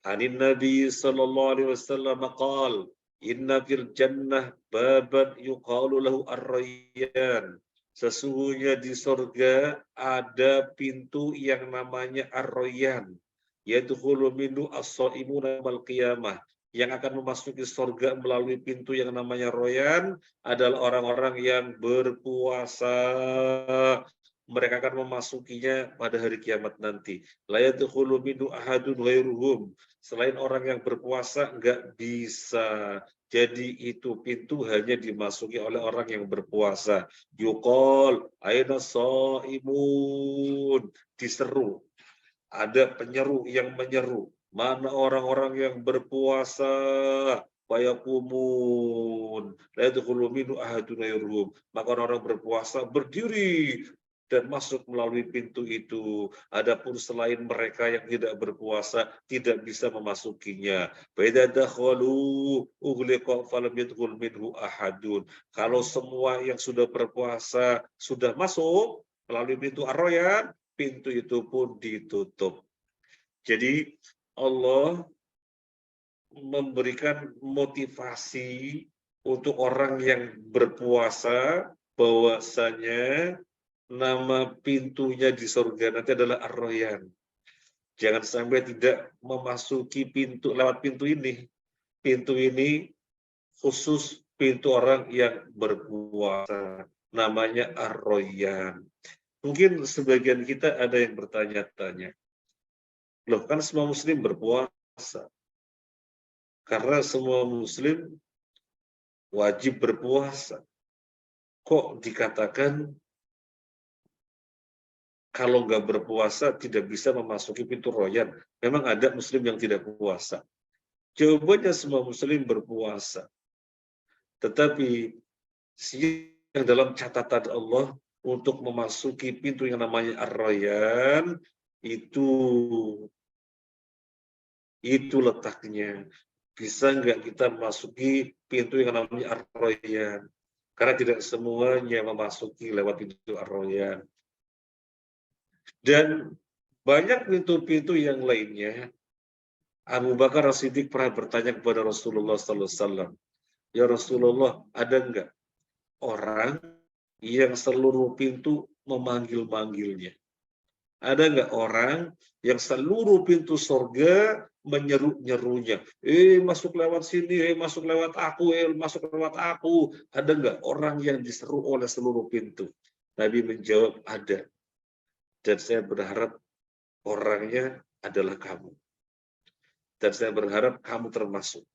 anin Nabi sallallahu alaihi wasallam qaal, inna fil jannah baban yuqalu lahu ar-rayyan. Sesungguhnya di surga ada pintu yang namanya ar-rayyan, yadkhulu minhu as-shaimuna yaumil qiyamah. Yang akan memasuki surga melalui pintu yang namanya Rayyan adalah orang-orang yang berpuasa. Mereka akan memasukinya pada hari kiamat nanti. La yadkhulu minhu ahadun ghairuhum. Selain orang yang berpuasa enggak bisa. Jadi itu pintu hanya dimasuki oleh orang yang berpuasa. Yuqal aina shaimun, diseru. Ada penyeru yang menyeru. Mana orang-orang yang berpuasa? Fayaqumun la yadkhulu minhu ahadun ghairuhum. Maka orang-orang berpuasa berdiri dan masuk melalui pintu itu. Adapun selain mereka yang tidak berpuasa tidak bisa memasukinya. Fa dakhalu ughliqa falam yadkhul minhu ahadun. Kalau semua yang sudah berpuasa sudah masuk melalui pintu Ar-Rayyan, pintu itu pun ditutup. Jadi Allah memberikan motivasi untuk orang yang berpuasa bahwasanya nama pintunya di surga nanti adalah Ar-Rayyan. Jangan sampai tidak memasuki pintu lewat pintu ini. Pintu ini khusus pintu orang yang berpuasa. Namanya Ar-Rayyan. Mungkin sebagian kita ada yang bertanya-tanya. Loh, kan semua muslim berpuasa. Karena semua muslim wajib berpuasa. Kok dikatakan kalau nggak berpuasa tidak bisa memasuki pintu Rayyan? Memang ada muslim yang tidak puasa. Jawabannya semua muslim berpuasa. Tetapi yang dalam catatan Allah untuk memasuki pintu yang namanya Ar-Rayyan itu letaknya. Bisa nggak kita memasuki pintu yang namanya Ar-Rayyan? Karena tidak semuanya memasuki lewat pintu Ar-Rayyan. Dan banyak pintu-pintu yang lainnya. Abu Bakar As-Siddiq pernah bertanya kepada Rasulullah SAW, ya Rasulullah, ada enggak orang yang seluruh pintu memanggil-manggilnya? Ada enggak orang yang seluruh pintu surga menyeru-nyerunya? Masuk lewat sini, masuk lewat aku, masuk lewat aku. Ada enggak orang yang diseru oleh seluruh pintu? Nabi menjawab, ada. Dan saya berharap orangnya adalah kamu. Dan saya berharap kamu termasuk.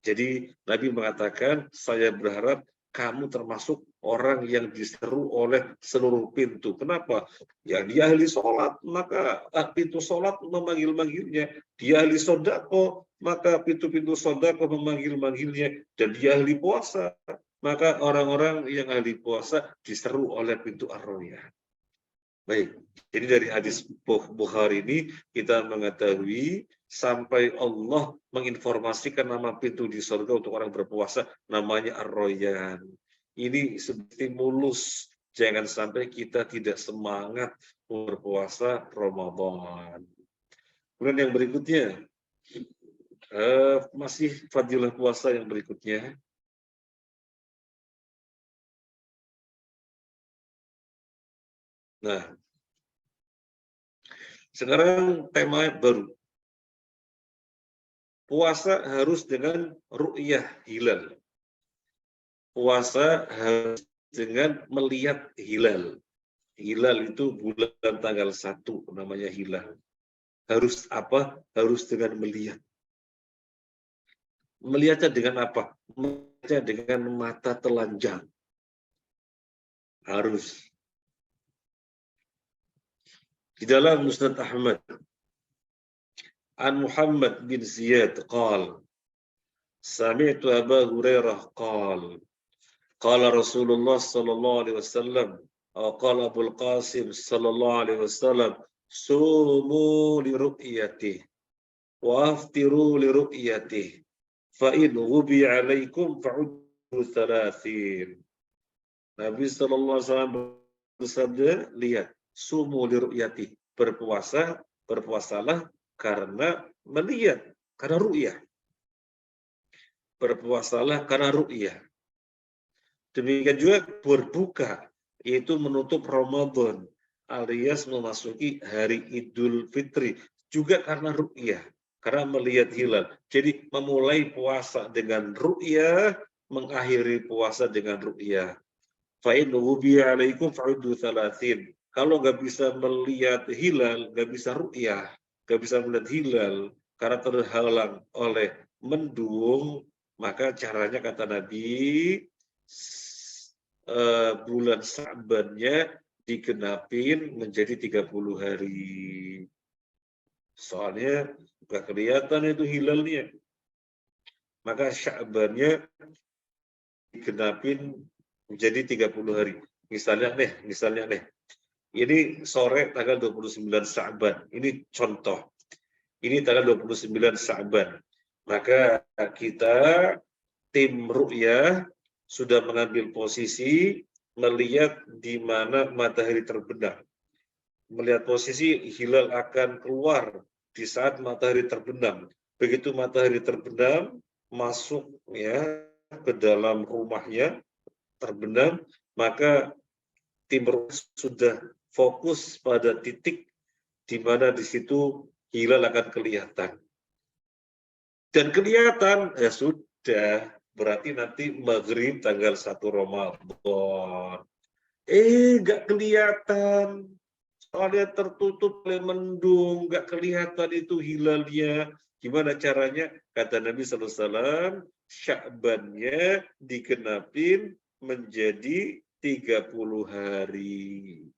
Jadi Nabi mengatakan, saya berharap kamu termasuk orang yang diseru oleh seluruh pintu. Kenapa? Ya dia ahli sholat, maka pintu sholat memanggil-manggilnya. Dia ahli sodako, maka pintu-pintu sodako memanggil-manggilnya. Dan dia ahli puasa, maka orang-orang yang ahli puasa diseru oleh pintu Ar-Rayyan. Baik, jadi dari hadis Bukhari ini kita mengetahui sampai Allah menginformasikan nama pintu di surga untuk orang berpuasa namanya Ar-Rayyan. Ini stimulus, jangan sampai kita tidak semangat berpuasa Ramadan. Kemudian yang berikutnya, masih fadilah puasa yang berikutnya. Nah, sekarang tema baru. Puasa harus dengan ru'yah hilal. Puasa harus dengan melihat hilal. Hilal itu bulan tanggal 1 namanya hilal. Harus apa? Harus dengan melihat. Melihatnya dengan apa? Melihatnya dengan mata telanjang. Harus. Di dalam Musnad Ahmad, an Muhammad bin Ziyad qala, sami'tu Aba Hurairah qala, qala Rasulullah sallallahu alaihi wasallam, qala Abul Qasim sallallahu alaihi wasallam, sumu li ru'yatihi wa aftiru li ru'yatihi, fa in ghubi 'alaikum fa'uddu 30. Nabi sallallahu alaihi wasallam bersabda, lihat, sumu li ru'yatihi, berpuasalah karena melihat, karena ru'yah. Berpuasalah karena ru'yah. Demikian juga berbuka, yaitu menutup Ramadan, alias memasuki hari Idul Fitri, juga karena ru'yah, karena melihat hilal. Jadi memulai puasa dengan ru'yah, mengakhiri puasa dengan ru'yah. Fa'in ghubiya alaikum fa'uddu 30. Kalau nggak bisa melihat hilal, nggak bisa ru'yah, nggak bisa melihat hilal, karena terhalang oleh mendung, maka caranya kata Nabi, bulan Sa'bannya digenapin menjadi 30 hari. Soalnya nggak kelihatan itu hilalnya. Maka Sya'bannya digenapin menjadi 30 hari. Misalnya nih, ini sore tanggal 29 Sa'ban. Ini contoh. Ini tanggal 29 Sa'ban. Maka kita tim ru'yah sudah mengambil posisi melihat di mana matahari terbenam. Melihat posisi hilal akan keluar di saat matahari terbenam. Begitu matahari terbenam, masuk ya ke dalam rumahnya, terbenam, maka tim ru'yah sudah fokus pada titik di mana di situ hilal akan kelihatan. Dan kelihatan, ya sudah, berarti nanti maghrib tanggal 1 Ramadan. Nggak kelihatan. Soalnya tertutup oleh mendung, nggak kelihatan itu hilalnya. Gimana caranya? Kata Nabi SAW, Sya'bannya digenapin menjadi 30 hari.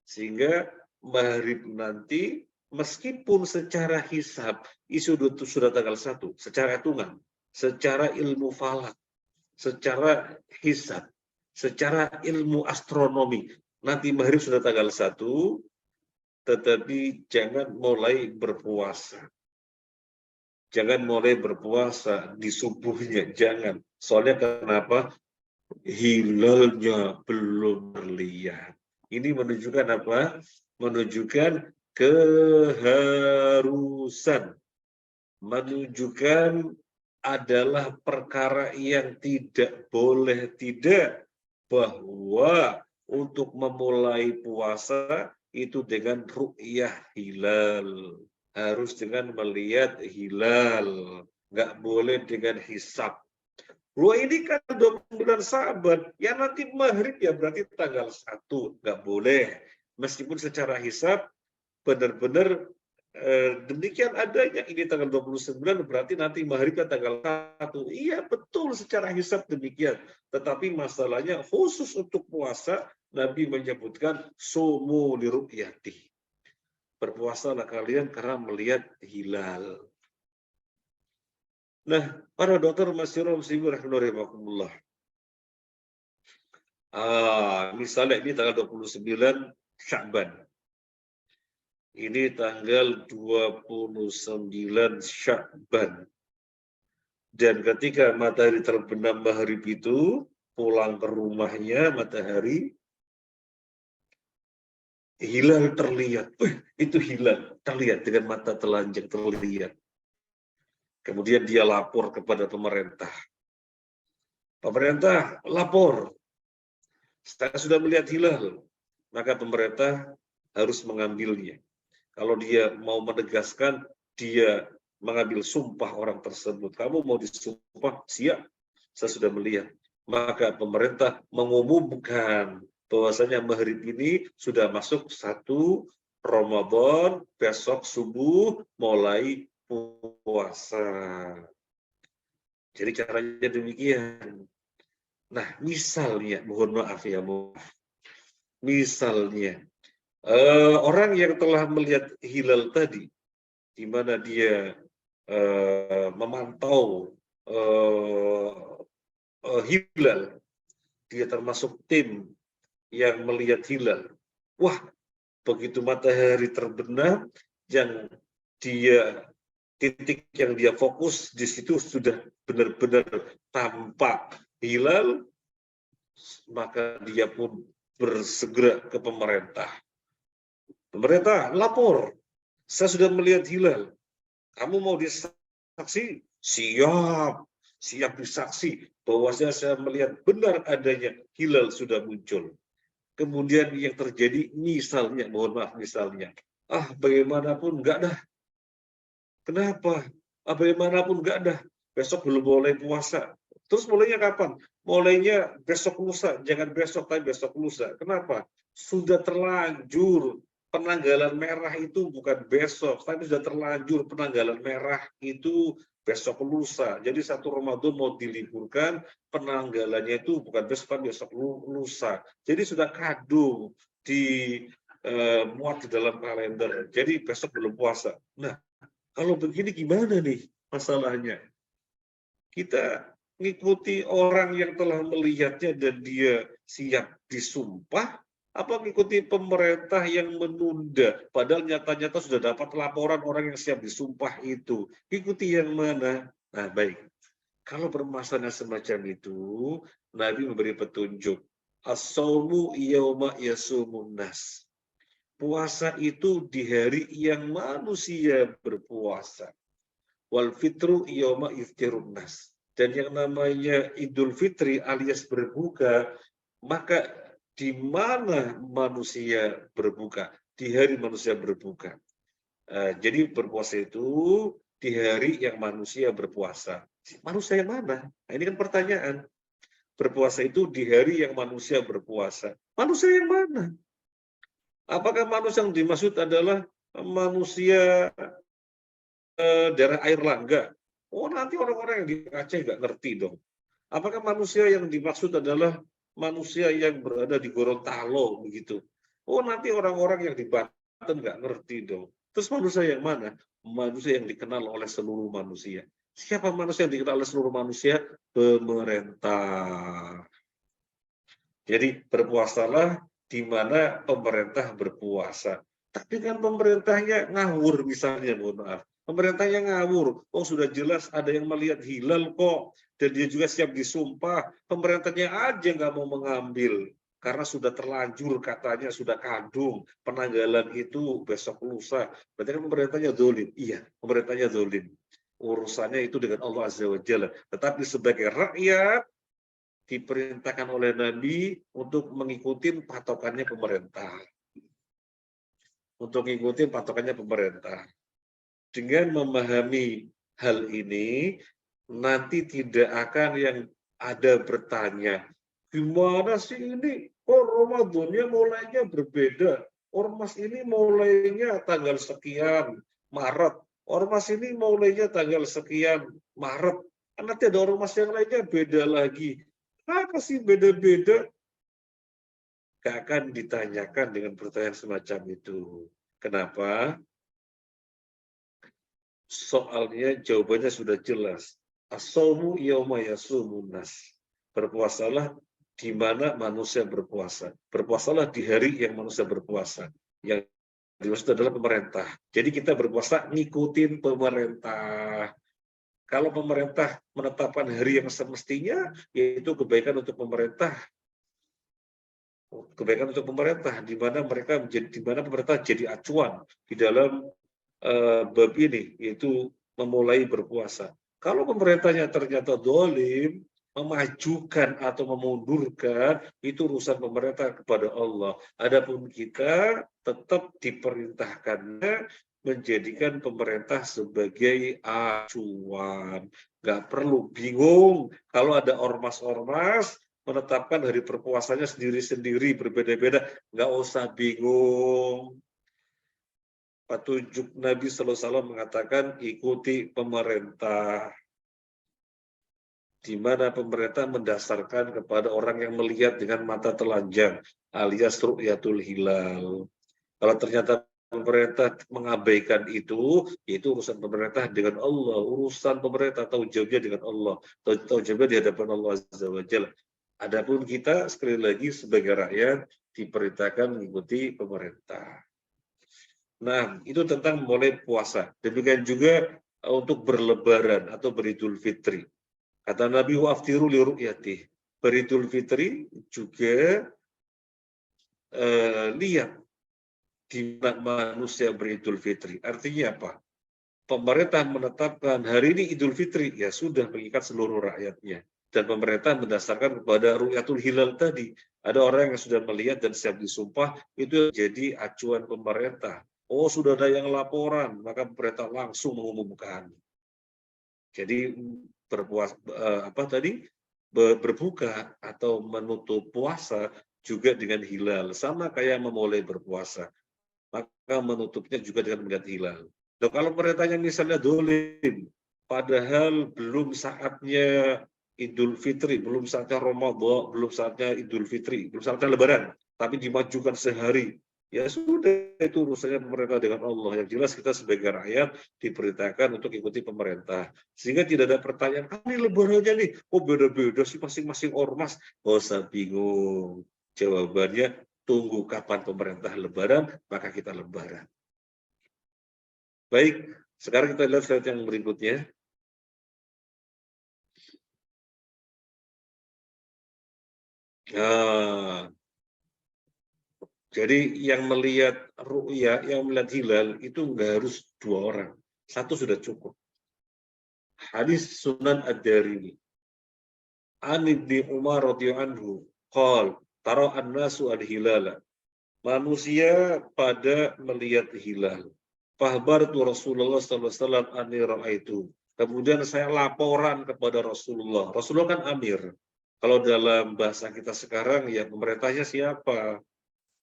Sehingga maghrib nanti, meskipun secara hisab isu sudah tanggal 1, secara hitungan, secara ilmu falak, secara hisab, secara ilmu astronomi, nanti maghrib sudah tanggal 1, tetapi jangan mulai berpuasa. Jangan mulai berpuasa di subuhnya, jangan. Soalnya kenapa? hilalnya belum terlihat. Ini menunjukkan apa? Menunjukkan keharusan, menunjukkan adalah perkara yang tidak boleh tidak, bahwa untuk memulai puasa itu dengan ru'yah hilal, harus dengan melihat hilal, nggak boleh dengan hisab. Wah, ini kan 29 Saban, ya nanti maghrib ya berarti tanggal 1, nggak boleh. Meskipun secara hisab benar-benar demikian adanya, ini tanggal 29 berarti nanti maghribnya tanggal 1. Iya betul secara hisab demikian. Tetapi masalahnya khusus untuk puasa, Nabi menyebutkan sumu li ru'yati. Berpuasalah kalian karena melihat hilal. Nah, para dokter masyarakat muslimin rahimakumullah. Misalnya ini tanggal 29 Sya'ban. Ini tanggal 29 Sya'ban. Dan ketika matahari terbenam maghrib itu, pulang ke rumahnya matahari, hilal terlihat. Itu hilal terlihat dengan mata telanjang terlihat. Kemudian dia lapor kepada pemerintah. Pemerintah lapor, saya sudah melihat hilal. Maka pemerintah harus mengambilnya. Kalau dia mau menegaskan, dia mengambil sumpah orang tersebut. Kamu mau disumpah? Siap, saya sudah melihat. Maka pemerintah mengumumkan bahwasanya maghrib ini sudah masuk 1 Ramadan, besok subuh mulai puasa. Jadi caranya demikian. Nah, misalnya, mohon maaf ya, misalnya orang yang telah melihat hilal tadi, di mana dia memantau hilal, dia termasuk tim yang melihat hilal. Wah, begitu matahari terbenam, yang dia titik yang dia fokus di situ sudah benar-benar tampak hilal, maka dia pun bersegera ke pemerintah. Pemerintah lapor, saya sudah melihat hilal. Kamu mau disaksi? Siap, siap disaksi bahwasanya saya melihat benar adanya hilal sudah muncul. Kemudian yang terjadi misalnya, mohon maaf misalnya, bagaimanapun enggak dah. Kenapa? Bagaimanapun enggak dah. Besok belum mulai puasa. Terus mulainya kapan? Mulainya besok lusa, jangan besok tapi besok lusa. Kenapa? Sudah terlanjur. Penanggalan merah itu bukan besok, tapi sudah terlanjur penanggalan merah itu besok lusa. Jadi 1 Ramadan mau diliburkan, penanggalannya itu bukan besok, tapi besok lusa. Jadi sudah kadung muat di dalam kalender. Jadi besok belum puasa. Nah, kalau begini gimana nih masalahnya? Kita ngikuti orang yang telah melihatnya dan dia siap disumpah, apa mengikuti pemerintah yang menunda, padahal nyata-nyata sudah dapat laporan orang yang siap disumpah itu. Ikuti yang mana? Nah, baik. Kalau permasalahan semacam itu, Nabi memberi petunjuk. As-sawmu yauma yasumun nas. Puasa itu di hari yang manusia berpuasa. Wal fitru yauma iftirun nas. Dan yang namanya Idul Fitri alias berbuka, maka di mana manusia berbuka? Di hari manusia berbuka. Jadi berpuasa itu di hari yang manusia berpuasa. Manusia yang mana? Nah, ini kan pertanyaan. Berpuasa itu di hari yang manusia berpuasa. Manusia yang mana? Apakah manusia yang dimaksud adalah manusia daerah air Langga? Oh, nanti orang-orang yang di Aceh nggak ngerti dong. Apakah manusia yang dimaksud adalah manusia yang berada di Gorontalo begitu? Oh, nanti orang-orang yang di Banten nggak ngerti dong. Terus manusia yang mana? Manusia yang dikenal oleh seluruh manusia. Siapa manusia yang dikenal oleh seluruh manusia? Pemerintah. Jadi berpuasalah di mana pemerintah berpuasa. Tapi kan pemerintahnya ngawur misalnya, mohon maaf. Pemerintahnya ngawur. Oh, sudah jelas ada yang melihat hilal kok. Dan dia juga siap disumpah. Pemerintahnya aja nggak mau mengambil. Karena sudah terlanjur katanya, sudah kadung. Penanggalan itu besok lusa. Berarti kan pemerintahnya dolim. Iya, pemerintahnya dolim. Urusannya itu dengan Allah Azza wa Jalla. Tetapi sebagai rakyat, diperintahkan oleh Nabi untuk mengikuti patokannya pemerintah. Untuk mengikuti patokannya pemerintah. Dengan memahami hal ini, nanti tidak akan yang ada bertanya, gimana sih ini? Oh, Ramadannya mulainya berbeda. Ormas ini mulainya tanggal sekian Maret. Ormas ini mulainya tanggal sekian Maret. Nanti ada ormas yang lainnya beda lagi. Apa sih beda-beda? Gak akan ditanyakan dengan pertanyaan semacam itu. Kenapa? Soalnya jawabannya sudah jelas. As-shaumu yauma yasumun nas. Berpuasalah di mana manusia berpuasa. Berpuasalah di hari yang manusia berpuasa. Yang dimaksud adalah pemerintah. Jadi kita berpuasa ngikutin pemerintah. Kalau pemerintah menetapkan hari yang semestinya, yaitu kebaikan untuk pemerintah. Kebaikan untuk pemerintah, di mana mereka menjadi, di mana pemerintah jadi acuan di dalam bab ini, yaitu memulai berpuasa. Kalau pemerintahnya ternyata dolim, memajukan atau memundurkan, itu urusan pemerintah kepada Allah. Adapun kita tetap diperintahkannya menjadikan pemerintah sebagai acuan. Nggak perlu bingung kalau ada ormas-ormas menetapkan hari berpuasanya sendiri-sendiri, berbeda-beda. Nggak usah bingung. Petunjuk Nabi SAW mengatakan ikuti pemerintah, di mana pemerintah mendasarkan kepada orang yang melihat dengan mata telanjang alias ru'yatul hilal. Kalau ternyata pemerintah mengabaikan itu urusan pemerintah dengan Allah, urusan pemerintah tahu jawabnya dengan Allah, tahu jawabnya di hadapan Allah Azza wa Jalla. Adapun kita sekali lagi sebagai rakyat diperintahkan mengikuti pemerintah. Nah, itu tentang mulai puasa. Demikian juga untuk berlebaran atau beridul fitri. Kata Nabi wa'aftiru li ru'yatih. Beridul fitri juga lihat di mana manusia beridul fitri. Artinya apa? Pemerintah menetapkan hari ini Idul Fitri, ya sudah mengikat seluruh rakyatnya. Dan pemerintah mendasarkan kepada ru'yatul hilal tadi. Ada orang yang sudah melihat dan siap disumpah, itu jadi acuan pemerintah. Oh, sudah ada yang laporan, maka pemerintah langsung mengumumkan. Jadi berbuka atau menutup puasa juga dengan hilal, sama kayak memulai berpuasa. Maka menutupnya juga dengan melihat hilal. Nah, kalau pemerintahnya misalnya dolim, padahal belum saatnya Idul Fitri, belum saatnya Ramadan, belum saatnya Idul Fitri, belum saatnya Lebaran, tapi dimajukan sehari. Ya sudah, itu urusannya pemerintah dengan Allah. Yang jelas kita sebagai rakyat diperintahkan untuk ikuti pemerintah. Sehingga tidak ada pertanyaan, ini lebarannya nih, kok beda-beda sih masing-masing ormas? Gak usah bingung. Jawabannya, tunggu kapan pemerintah lebaran, maka kita lebaran. Baik, sekarang kita lihat slide yang berikutnya. Nah, jadi yang melihat ru'ya, yang melihat hilal itu nggak harus 2 orang, 1 sudah cukup. Hadis Sunan Ad-Darimi. An Ibnu Umar radhiyallahu anhu, qol, tara an-nasu al-hilala. Manusia pada melihat hilal. Fahbartu Rasulullah sallallahu alaihi wasallam anni ra'aitu. Kemudian saya laporan kepada Rasulullah. Rasulullah kan amir. Kalau dalam bahasa kita sekarang ya pemerintahnya siapa?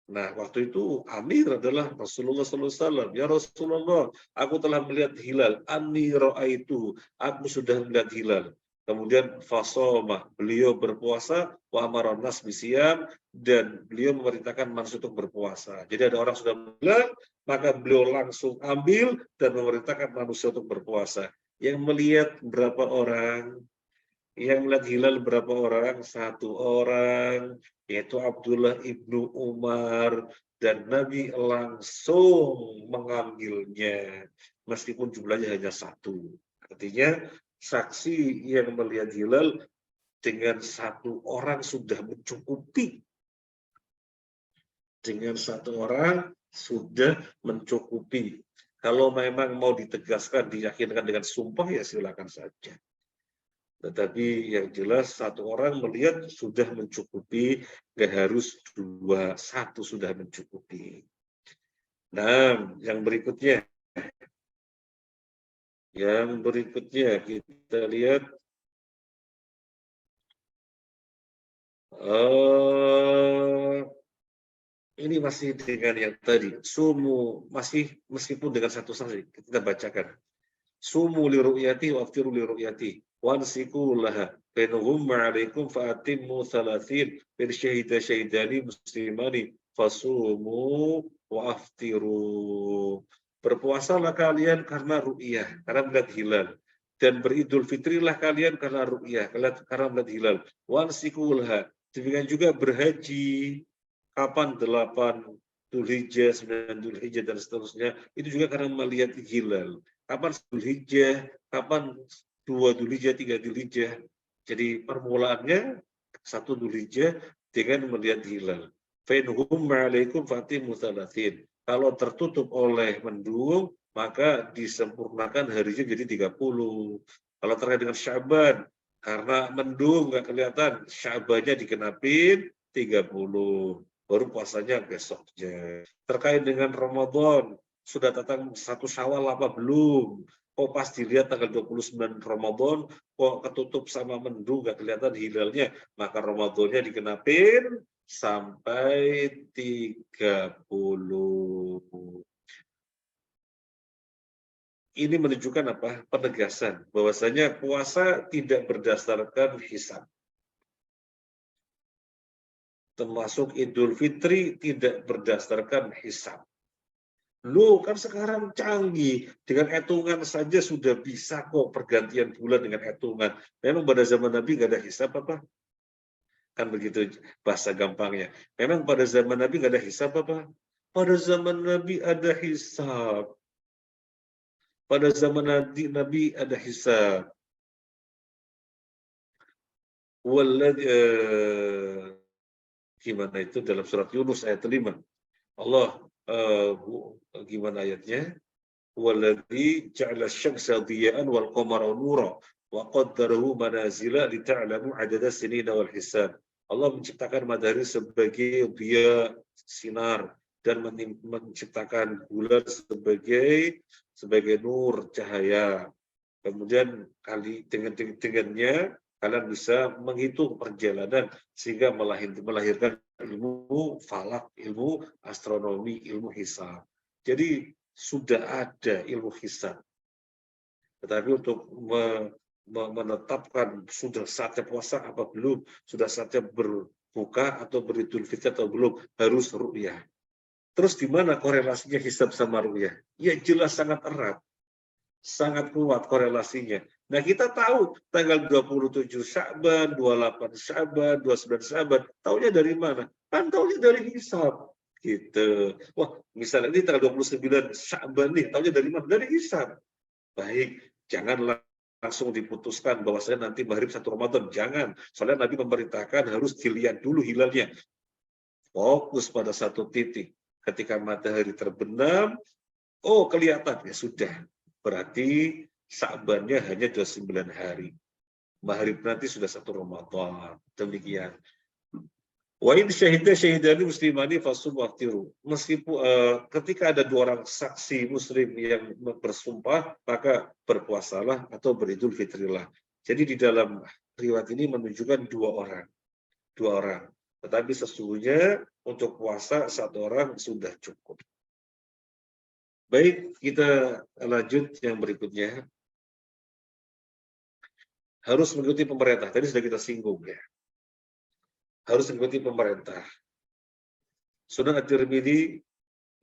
Nah, waktu itu amir adalah Rasulullah SAW. Ya Rasulullah, aku telah melihat hilal. Anni ra'aitu. Aku sudah melihat hilal. Kemudian fasoma, beliau berpuasa, wa amaran nas bisiyam, dan beliau memerintahkan manusia untuk berpuasa. Jadi ada orang sudah melihat, maka beliau langsung ambil dan memerintahkan manusia untuk berpuasa. Yang melihat berapa orang? Yang melihat hilal berapa orang? 1 orang, yaitu Abdullah ibnu Umar. dan Nabi langsung mengambilnya meskipun jumlahnya hanya satu. Artinya saksi yang melihat hilal dengan satu orang sudah mencukupi. Dengan satu orang sudah mencukupi. Kalau memang mau ditegaskan, diyakinkan dengan sumpah, ya silakan saja. Tetapi yang jelas satu orang melihat sudah mencukupi, nggak harus dua, satu sudah mencukupi. Nah, yang berikutnya kita lihat ini masih dengan yang tadi, sumu, masih meskipun dengan satu saksi kita bacakan. Sumu li ru'yati wa aftiru li ru'yati wansiku laha bainahum ma'alaikum fa'atimmu thalathin bin syahida syahidani muslimani fasumu wa aftiru. Berpuasalah kalian karena ru'yah, karena melihat hilal, dan beridul fitrilah kalian karena ru'yah, karena melihat hilal. Wansiku laha, demikian juga berhaji kapan 8 Dzulhijjah, 9 Dzulhijjah dan seterusnya, itu juga karena melihat hilal. Kapan Dzulhijjah, kapan 2 Dzulhijjah, 3 Dzulhijjah. Jadi permulaannya 1 Dzulhijjah dengan melihat hilal. Fainhum ma'alaikum fatimu thalathin. Kalau tertutup oleh mendung, maka disempurnakan harinya jadi 30. Kalau terkait dengan Sya'ban, karena mendung nggak kelihatan, Sya'bannya dikenapin 30. Baru puasanya besoknya. Terkait dengan Ramadan, sudah datang 1 Syawal apa belum? Kok pas dilihat tanggal 29 Ramadan, kok ketutup sama mendung, nggak kelihatan hilalnya, maka Ramadannya dikenapin sampai 30. Ini menunjukkan apa? Penegasan bahwasanya puasa tidak berdasarkan hisab. Termasuk Idul Fitri tidak berdasarkan hisab. Loh, kan sekarang canggih. Dengan hitungan saja sudah bisa kok pergantian bulan dengan hitungan. Memang pada zaman Nabi nggak ada hisab apa? Kan begitu bahasa gampangnya. Memang pada zaman Nabi nggak ada hisab apa? Pada zaman Nabi ada hisab. Pada zaman Nabi ada hisab. Gimana itu dalam surat Yunus ayat 5. Allah gimana ayatnya? Walladzi ja'ala asy-syamsa dhiya'an wal qamara nura wa qaddarahu manazila li ta'lamu 'adada sinina wal hisab. Allah menciptakan matahari sebagai dia sinar dan menciptakan bulan sebagai nur cahaya. Kemudian dengannya kalian bisa menghitung perjalanan sehingga melahirkan ilmu falak, ilmu astronomi, ilmu hisab. Jadi sudah ada ilmu hisab. Tetapi untuk menetapkan sudah saatnya puasa apa belum, sudah saatnya berbuka atau beridul fitri atau belum, harus ru'yah. Terus di mana korelasinya hisab sama ru'yah? Ya jelas sangat erat. Sangat kuat korelasinya. Nah, kita tahu tanggal 27 Sya'ban, 28 Sya'ban, 29 Sya'ban, taunya dari mana? Kan taunya dari hisab. Gitu. Wah, misalnya ini tanggal 29 Sya'ban nih, taunya dari mana? Dari hisab. Baik, janganlah langsung diputuskan bahwasanya nanti maghrib 1 Ramadan. Jangan. Soalnya Nabi memerintahkan harus dilihat dulu hilalnya. Fokus pada satu titik. Ketika matahari terbenam, oh kelihatan, ya sudah. Berarti Sya'bannya hanya 29 hari. Maghrib nanti sudah 1 Ramadan. Demikian. Wa in syahida syahidani muslimani fasum waqtiru. Meskipun ketika ada 2 orang saksi muslim yang bersumpah, maka berpuasalah atau beridul fitrilah. Jadi di dalam riwayat ini menunjukkan 2 orang. 2 orang. Tetapi sesungguhnya untuk puasa 1 orang sudah cukup. Baik, kita lanjut yang berikutnya. Harus mengikuti pemerintah. Tadi sudah kita singgung ya. Harus mengikuti pemerintah. Sunan At-Tirmidzi,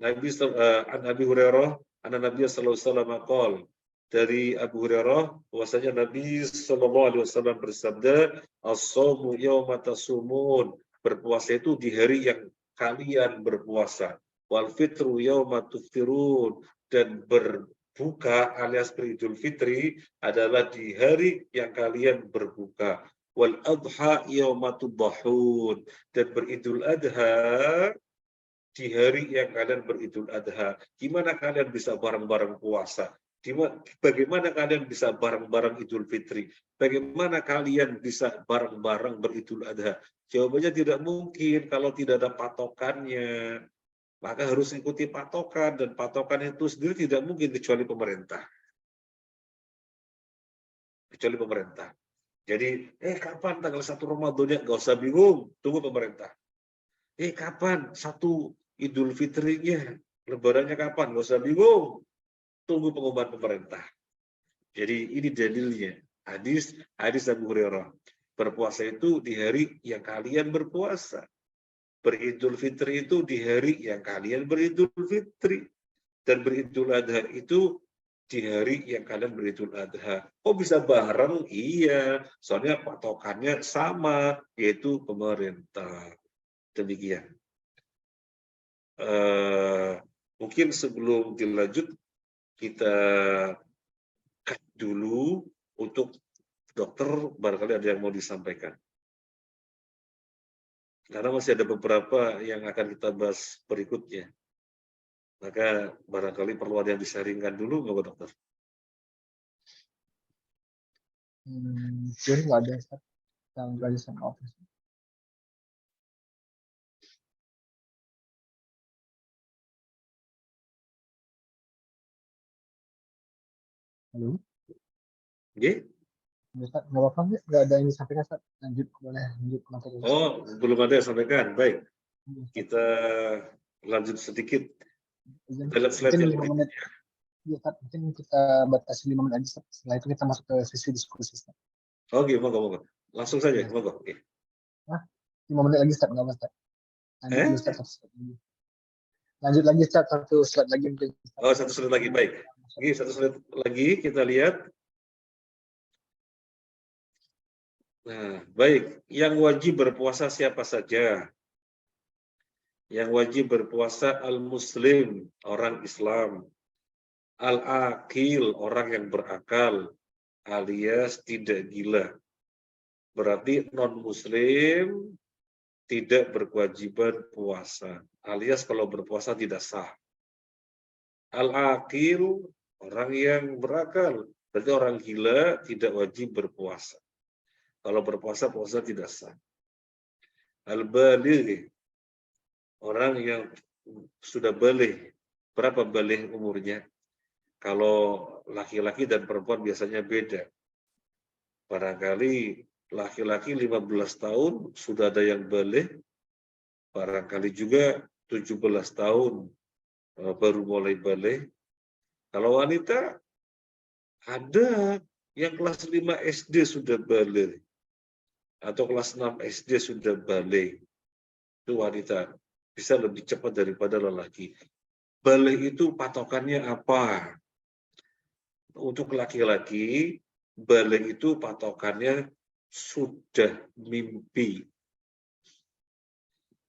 Abi Hurairah, Nabi sallallahu alaihi wasallam qol, dari Abu Hurairah bahwasanya Nabi sallallahu alaihi wasallam bersabda, "As-shaumu yauma tasumun." Berpuasa itu di hari yang kalian berpuasa. wal fitru yauma tuftirun, dan berbuka alias beridul fitri adalah di hari yang kalian berbuka. Wal adha yauma tudhahun, dan beridul adha di hari yang kalian beridul adha. Gimana kalian bisa bareng-bareng puasa? Bagaimana kalian bisa bareng-bareng idul fitri? Bagaimana kalian bisa bareng-bareng beridul adha? Jawabannya tidak mungkin kalau tidak ada patokannya. Maka harus ikuti patokan, dan patokan itu sendiri tidak mungkin kecuali pemerintah. Kecuali pemerintah. Jadi, kapan tanggal 1 Ramadannya? Nggak usah bingung, tunggu pemerintah. Kapan 1 Idul Fitrinya? Lebarannya kapan? Nggak usah bingung, tunggu pengumuman pemerintah. Jadi ini dalilnya. Hadis Abu Hurairah. Berpuasa itu di hari yang kalian berpuasa. Beridul Fitri itu di hari yang kalian beridul fitri. Dan beridul adha itu di hari yang kalian beridul adha. Oh, bisa bareng? Iya, soalnya patokannya sama, yaitu pemerintah. Demikian. Mungkin sebelum dilanjut, kita cut dulu untuk dokter, barangkali ada yang mau disampaikan. Karena masih ada beberapa yang akan kita bahas berikutnya. Maka barangkali perlu ada yang disaringkan dulu, nggak dokter? Jadi nggak ada yang belajar sama office. Halo? Oke? Nggak apa-apa, nggak ada yang disampaikan, Ustaz. Lanjut, boleh lanjut materi. Oh, belum ada yang sampaikan. Baik, kita lanjut sedikit. Kita lihat slide yang berikutnya. Ya, mungkin kita batasi 5 menit aja. Setelah itu kita masuk ke sesi diskusi. Oke, monggo. Langsung saja, monggo. Oke. 5 menit lagi, Ustaz, nggak apa, Ustaz? Lanjut lagi, Ustaz, satu slide lagi mungkin. Oh, satu slide lagi, baik. Oke, satu slide lagi kita lihat. Nah, baik. Yang wajib berpuasa siapa saja? Yang wajib berpuasa al-muslim, orang Islam. Al-aqil, orang yang berakal, alias tidak gila. Berarti non-muslim tidak berkewajiban puasa, alias kalau berpuasa tidak sah. Al-aqil, orang yang berakal, berarti orang gila tidak wajib berpuasa. Kalau berpuasa, puasa tidak sah. Al-baligh, orang yang sudah baligh. Berapa baligh umurnya? Kalau laki-laki dan perempuan biasanya beda. Barangkali laki-laki 15 tahun sudah ada yang baligh, barangkali juga 17 tahun baru mulai baligh. Kalau wanita, ada yang kelas 5 SD sudah baligh, atau kelas 6 SD sudah baligh. Itu wanita, bisa lebih cepat daripada lelaki. Baligh itu patokannya apa? Untuk laki-laki, baligh itu patokannya sudah mimpi.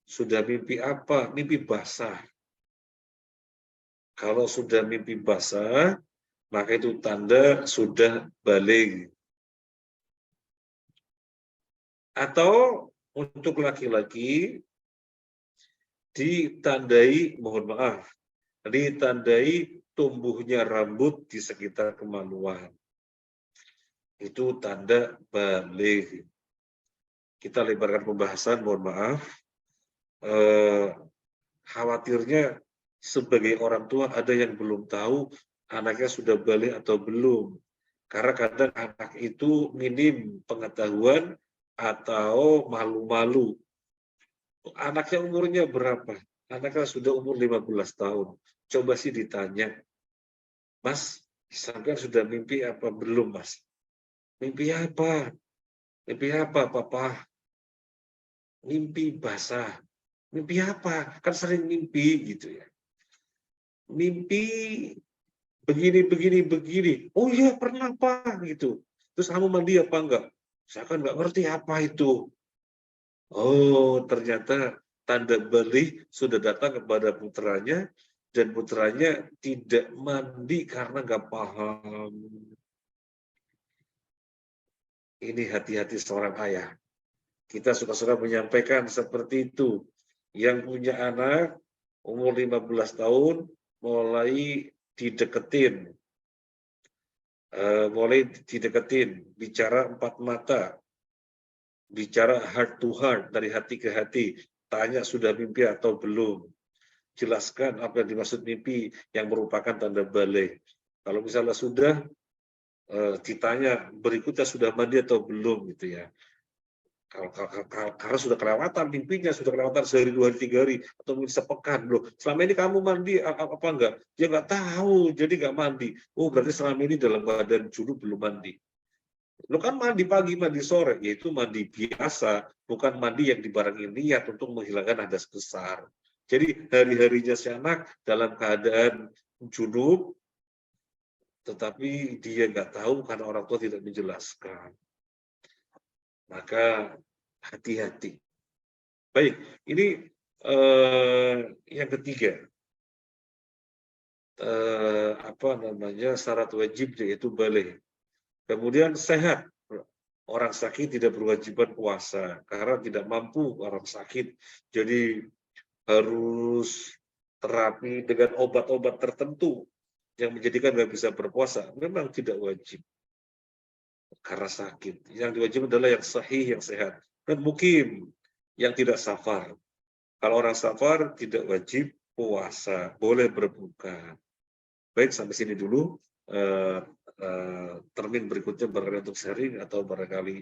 Sudah mimpi apa? Mimpi basah. Kalau sudah mimpi basah, maka itu tanda sudah baligh. Atau untuk laki-laki ditandai, mohon maaf, ditandai tumbuhnya rambut di sekitar kemaluan. Itu tanda baligh. Kita lebarkan pembahasan, mohon maaf. Khawatirnya sebagai orang tua ada yang belum tahu anaknya sudah baligh atau belum. Karena kadang anak itu minim pengetahuan atau malu-malu. Anaknya umurnya berapa? Anaknya sudah umur 15 tahun. Coba sih ditanya, Mas, sampai sudah mimpi apa belum, Mas? Mimpi apa? Mimpi apa, Papa? Mimpi basah. Mimpi apa? Kan sering mimpi gitu ya. Mimpi begini. Oh iya, pernah Pak gitu. Terus kamu mandi apa enggak? Saya kan enggak ngerti apa itu. Oh, ternyata tanda balik sudah datang kepada putranya, dan putranya tidak mandi karena nggak paham. Ini hati-hati seorang ayah. Kita suka-suka menyampaikan seperti itu. Yang punya anak umur 15 tahun mulai dideketin. Bicara 4 mata. Bicara heart to heart, dari hati ke hati. Tanya sudah mimpi atau belum. Jelaskan apa yang dimaksud mimpi yang merupakan tanda balik. Kalau misalnya sudah, ditanya berikutnya sudah mandi atau belum gitu ya. Karena sudah kelewatan mimpinya, sudah kelewatan sehari, 2 hari, 3 hari, atau mungkin sepekan loh. Selama ini kamu mandi apa enggak? Dia nggak tahu, jadi nggak mandi. Oh, berarti selama ini dalam keadaan junub belum mandi. Lo kan mandi pagi, mandi sore, yaitu mandi biasa, bukan mandi yang dibarengi niat untuk menghilangkan hadas besar. Jadi hari-harinya si anak dalam keadaan junub, tetapi dia nggak tahu karena orang tua tidak menjelaskan. Maka hati-hati. Baik, ini yang ketiga. Syarat wajib yaitu balik. Kemudian sehat. Orang sakit tidak berwajiban puasa karena tidak mampu orang sakit. Jadi harus terapi dengan obat-obat tertentu yang menjadikan nggak bisa berpuasa. Memang tidak wajib karena sakit. Yang diwajibkan adalah yang sahih, yang sehat. Dan mukim, yang tidak safar. Kalau orang safar tidak wajib puasa, boleh berbuka. Baik, sampai sini dulu. Termin berikutnya barangkali untuk sharing atau barangkali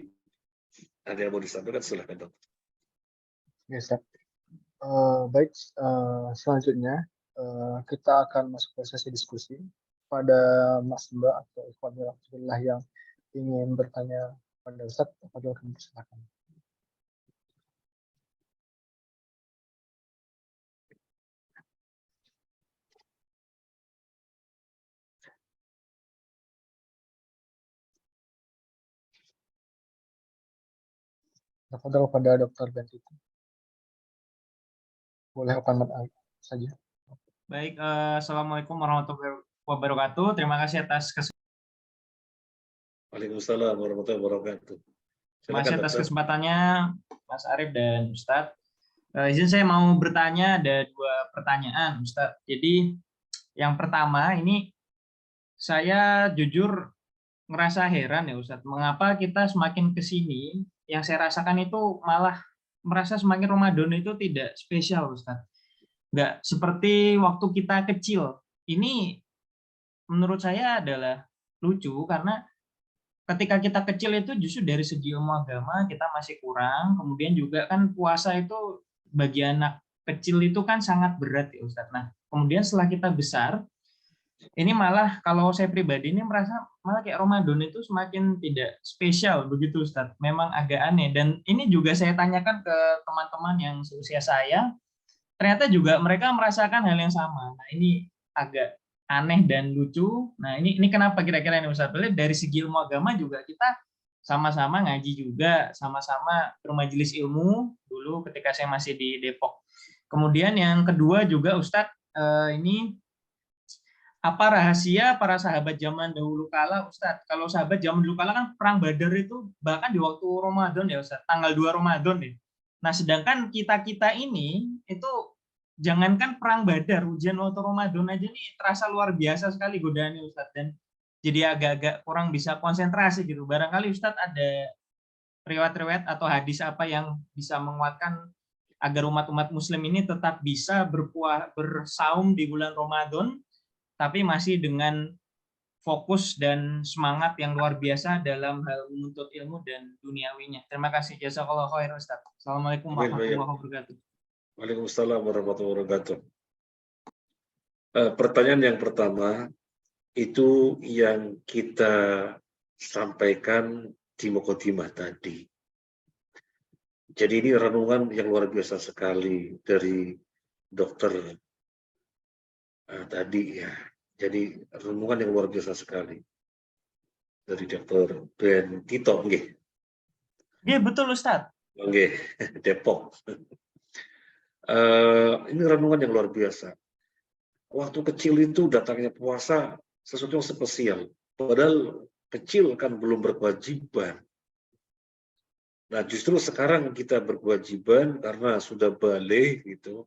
ada yang mau disampaikan, silahkan dokter. Ya, Ustaz. Baik, selanjutnya kita akan masuk ke sesi diskusi. Pada Mas Mbak atau Ikhwanul Alhamdulillah yang ingin bertanya pada Ustaz, Fadil kami silakan. Fadil pada Dokter Bentito. Boleh open mic saja. Baik, Assalamualaikum warahmatullahi wabarakatuh. Terima kasih atas Waalaikumsalam warahmatullahi wabarakatuh. kesempatannya, Mas Arief dan Ustadz. Izin saya mau bertanya, ada 2 pertanyaan, Ustadz. Jadi yang pertama ini saya jujur ngerasa heran ya Ustadz, mengapa kita semakin ke sini yang saya rasakan itu malah merasa semakin Ramadan itu tidak spesial Ustadz. Nggak seperti waktu kita kecil. Ini menurut saya adalah lucu karena ketika kita kecil itu justru dari segi ilmu agama kita masih kurang, kemudian juga kan puasa itu bagi anak kecil itu kan sangat berat ya Ustadz. Nah, kemudian setelah kita besar, ini malah kalau saya pribadi ini merasa malah kayak Ramadan itu semakin tidak spesial begitu Ustadz. Memang agak aneh, dan ini juga saya tanyakan ke teman-teman yang seusia saya, ternyata juga mereka merasakan hal yang sama. Nah, ini agak aneh dan lucu. Nah, ini kenapa kira-kira ini Ustaz? Dari segi ilmu agama juga kita sama-sama ngaji juga, sama-sama bermajelis ilmu dulu ketika saya masih di Depok. Kemudian yang kedua juga Ustadz, ini apa rahasia para sahabat zaman dahulu kala Ustadz? Kalau sahabat zaman dulu kala kan perang Badar itu bahkan di waktu Ramadan ya Ustadz, tanggal 2 Ramadan ya. Nah, sedangkan kita-kita ini itu jangankan perang Badar, ujian waktu Ramadan aja nih terasa luar biasa sekali godaannya Ustadz, dan jadi agak-agak kurang bisa konsentrasi gitu. Barangkali Ustadz ada riwayat-riwayat atau hadis apa yang bisa menguatkan agar umat-umat muslim ini tetap bisa bersaum di bulan Ramadan tapi masih dengan fokus dan semangat yang luar biasa dalam hal menuntut ilmu dan duniawinya. Terima kasih. Jazakallahu khair Ustaz. Assalamualaikum warahmatullahi wabarakatuh. Waalaikumsalam warahmatullahi wabarakatuh. Pertanyaan yang pertama itu yang kita sampaikan di Muqaddimah tadi. Jadi ini renungan yang luar biasa sekali dari dokter tadi ya. Jadi renungan yang luar biasa sekali dari Dokter Bentito, Iya betul Ustaz. Depok. Ini renungan yang luar biasa. Waktu kecil itu datangnya puasa sesuatu yang spesial. Padahal kecil kan belum berkewajiban. Nah, justru sekarang kita berkewajiban karena sudah balik gitu.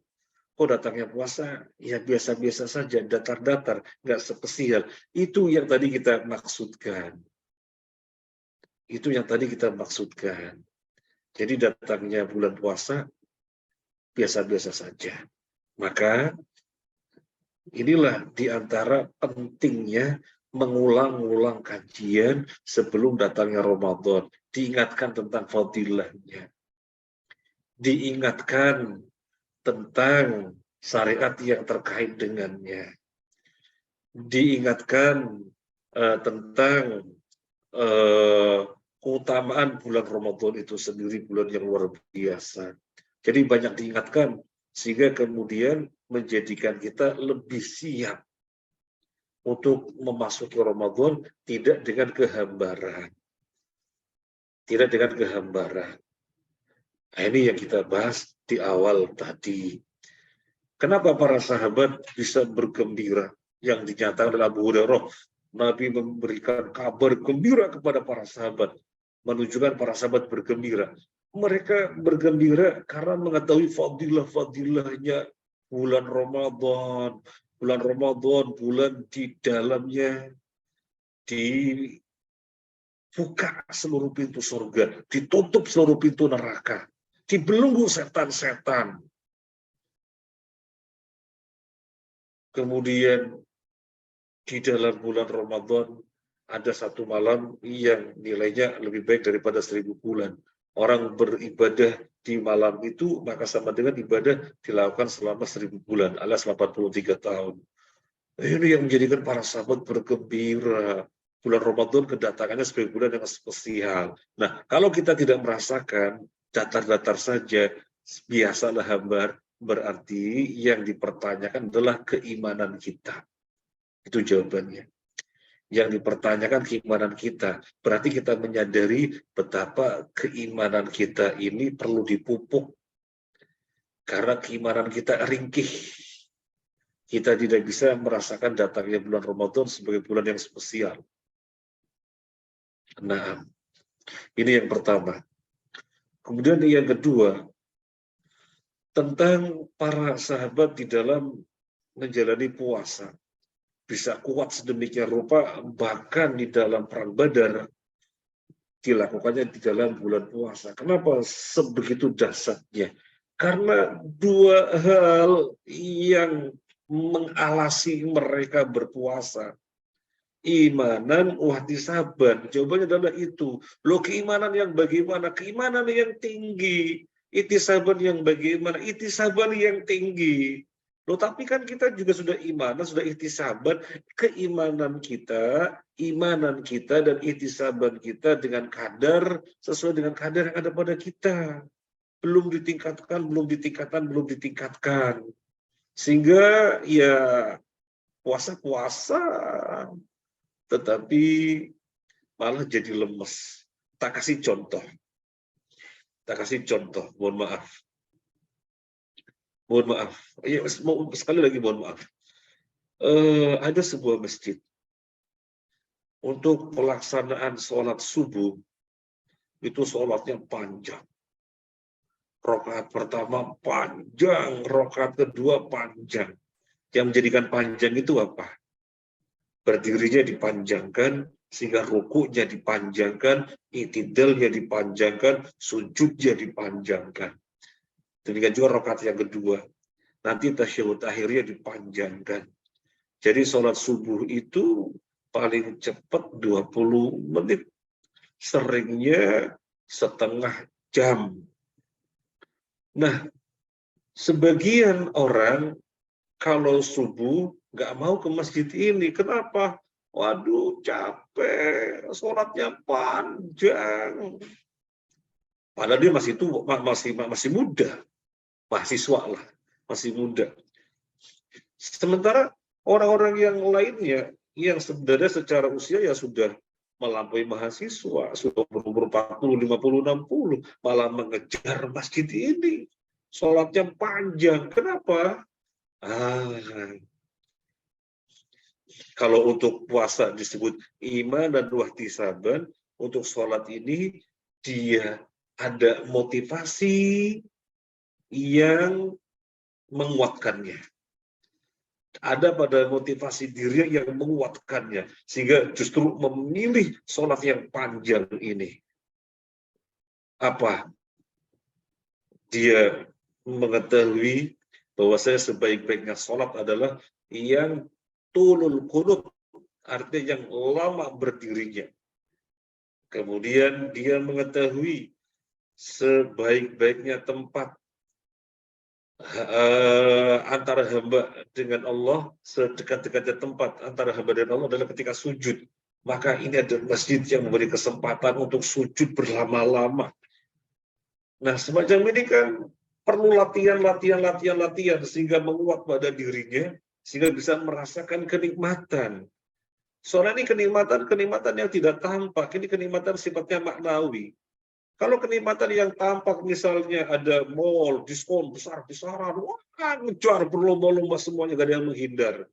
Kok datangnya puasa? Ya biasa-biasa saja, datar-datar, nggak spesial. Itu yang tadi kita maksudkan. Itu yang tadi kita maksudkan. Jadi datangnya bulan puasa biasa-biasa saja. Maka inilah diantara pentingnya mengulang-ulang kajian sebelum datangnya Ramadan. Diingatkan tentang fadilahnya. Diingatkan tentang syariat yang terkait dengannya. Diingatkan tentang keutamaan bulan Ramadan itu sendiri, bulan yang luar biasa. Jadi banyak diingatkan sehingga kemudian menjadikan kita lebih siap untuk memasuki Ramadan tidak dengan kehambaran. Tidak dengan kehambaran. Nah, ini yang kita bahas di awal tadi. Kenapa para sahabat bisa bergembira? Yang dinyatakan oleh Abu Hurairah, Nabi memberikan kabar gembira kepada para sahabat, menunjukkan para sahabat bergembira. Mereka bergembira karena mengetahui fadilah-fadilahnya bulan Ramadan. Bulan Ramadan, bulan di dalamnya dibuka seluruh pintu surga, ditutup seluruh pintu neraka, dibelenggu setan-setan. Kemudian di dalam bulan Ramadan ada satu malam yang nilainya lebih baik daripada 1000 bulan. Orang beribadah di malam itu maka sama dengan ibadah dilakukan selama 1000 bulan alias 83 tahun. Ini yang menjadikan para sahabat bergembira. Bulan Ramadan kedatangannya sebagai bulan yang spesial. Nah, kalau kita tidak merasakan, datar-datar saja, biasalah hambar, berarti yang dipertanyakan adalah keimanan kita. Itu jawabannya. Yang dipertanyakan keimanan kita. Berarti kita menyadari betapa keimanan kita ini perlu dipupuk. Karena keimanan kita ringkih. Kita tidak bisa merasakan datangnya bulan Ramadan sebagai bulan yang spesial. Nah, ini yang pertama. Kemudian yang kedua, tentang para sahabat di dalam menjalani puasa. Bisa kuat sedemikian rupa, bahkan di dalam perang Badar, dilakukannya di dalam bulan puasa. Kenapa sebegitu dahsyatnya? Karena dua hal yang mengalasi mereka berpuasa. Imanan wahtisaban. Jawabannya adalah itu. Loh, keimanan yang bagaimana? Keimanan yang tinggi. Ihtisaban yang bagaimana? Ihtisaban yang tinggi. Loh, tapi kan kita juga sudah imanan, sudah ihtisaban. Keimanan kita, imanan kita dan ihtisaban kita dengan kadar, sesuai dengan kadar yang ada pada kita. Belum ditingkatkan, belum ditingkatkan, belum ditingkatkan. Sehingga ya puasa-puasa tetapi malah jadi lemes. Tak kasih contoh. Mohon maaf. Ya, sekali lagi mohon maaf. Ada sebuah masjid. Untuk pelaksanaan sholat subuh, itu sholatnya panjang. Rakaat pertama panjang, rakaat kedua panjang. Yang menjadikan panjang itu apa? Berdirinya dipanjangkan, sehingga rukuknya dipanjangkan, i'tidalnya dipanjangkan, sujudnya dipanjangkan. Demikian juga rakaat yang kedua. Nanti tasyahud akhirnya dipanjangkan. Jadi sholat subuh itu paling cepat 20 menit. Seringnya setengah jam. Nah, sebagian orang kalau subuh nggak mau ke masjid ini. Kenapa? Waduh, capek, sholatnya panjang. Padahal dia masih tua, masih muda, mahasiswa lah, masih muda. Sementara orang-orang yang lainnya, yang sebenarnya secara usia ya sudah melampaui mahasiswa, sudah berumur 40, 50, 60, malah mengejar masjid ini. sholatnya panjang. Kenapa? Kalau untuk puasa disebut iman dan wahtisaban, untuk sholat ini dia ada motivasi yang menguatkannya. Ada pada motivasi diri yang menguatkannya, sehingga justru memilih sholat yang panjang ini. Apa? Dia mengetahui bahwa saya sebaik-baiknya sholat adalah yang tulul qunut, artinya yang lama berdirinya. Kemudian dia mengetahui sebaik-baiknya tempat antara hamba dengan Allah, sedekat-dekatnya tempat antara hamba dan Allah adalah ketika sujud. Maka ini ada masjid yang memberi kesempatan untuk sujud berlama-lama. Nah, semacam ini kan perlu latihan sehingga menguat pada dirinya, sehingga bisa merasakan kenikmatan. Soalnya ini kenikmatan yang tidak tampak, ini kenikmatan sifatnya maknawi. Kalau kenikmatan yang tampak, misalnya ada mall, diskon besar-besaran, wah, ngejar berlomba-lomba semuanya, gak ada yang menghindar.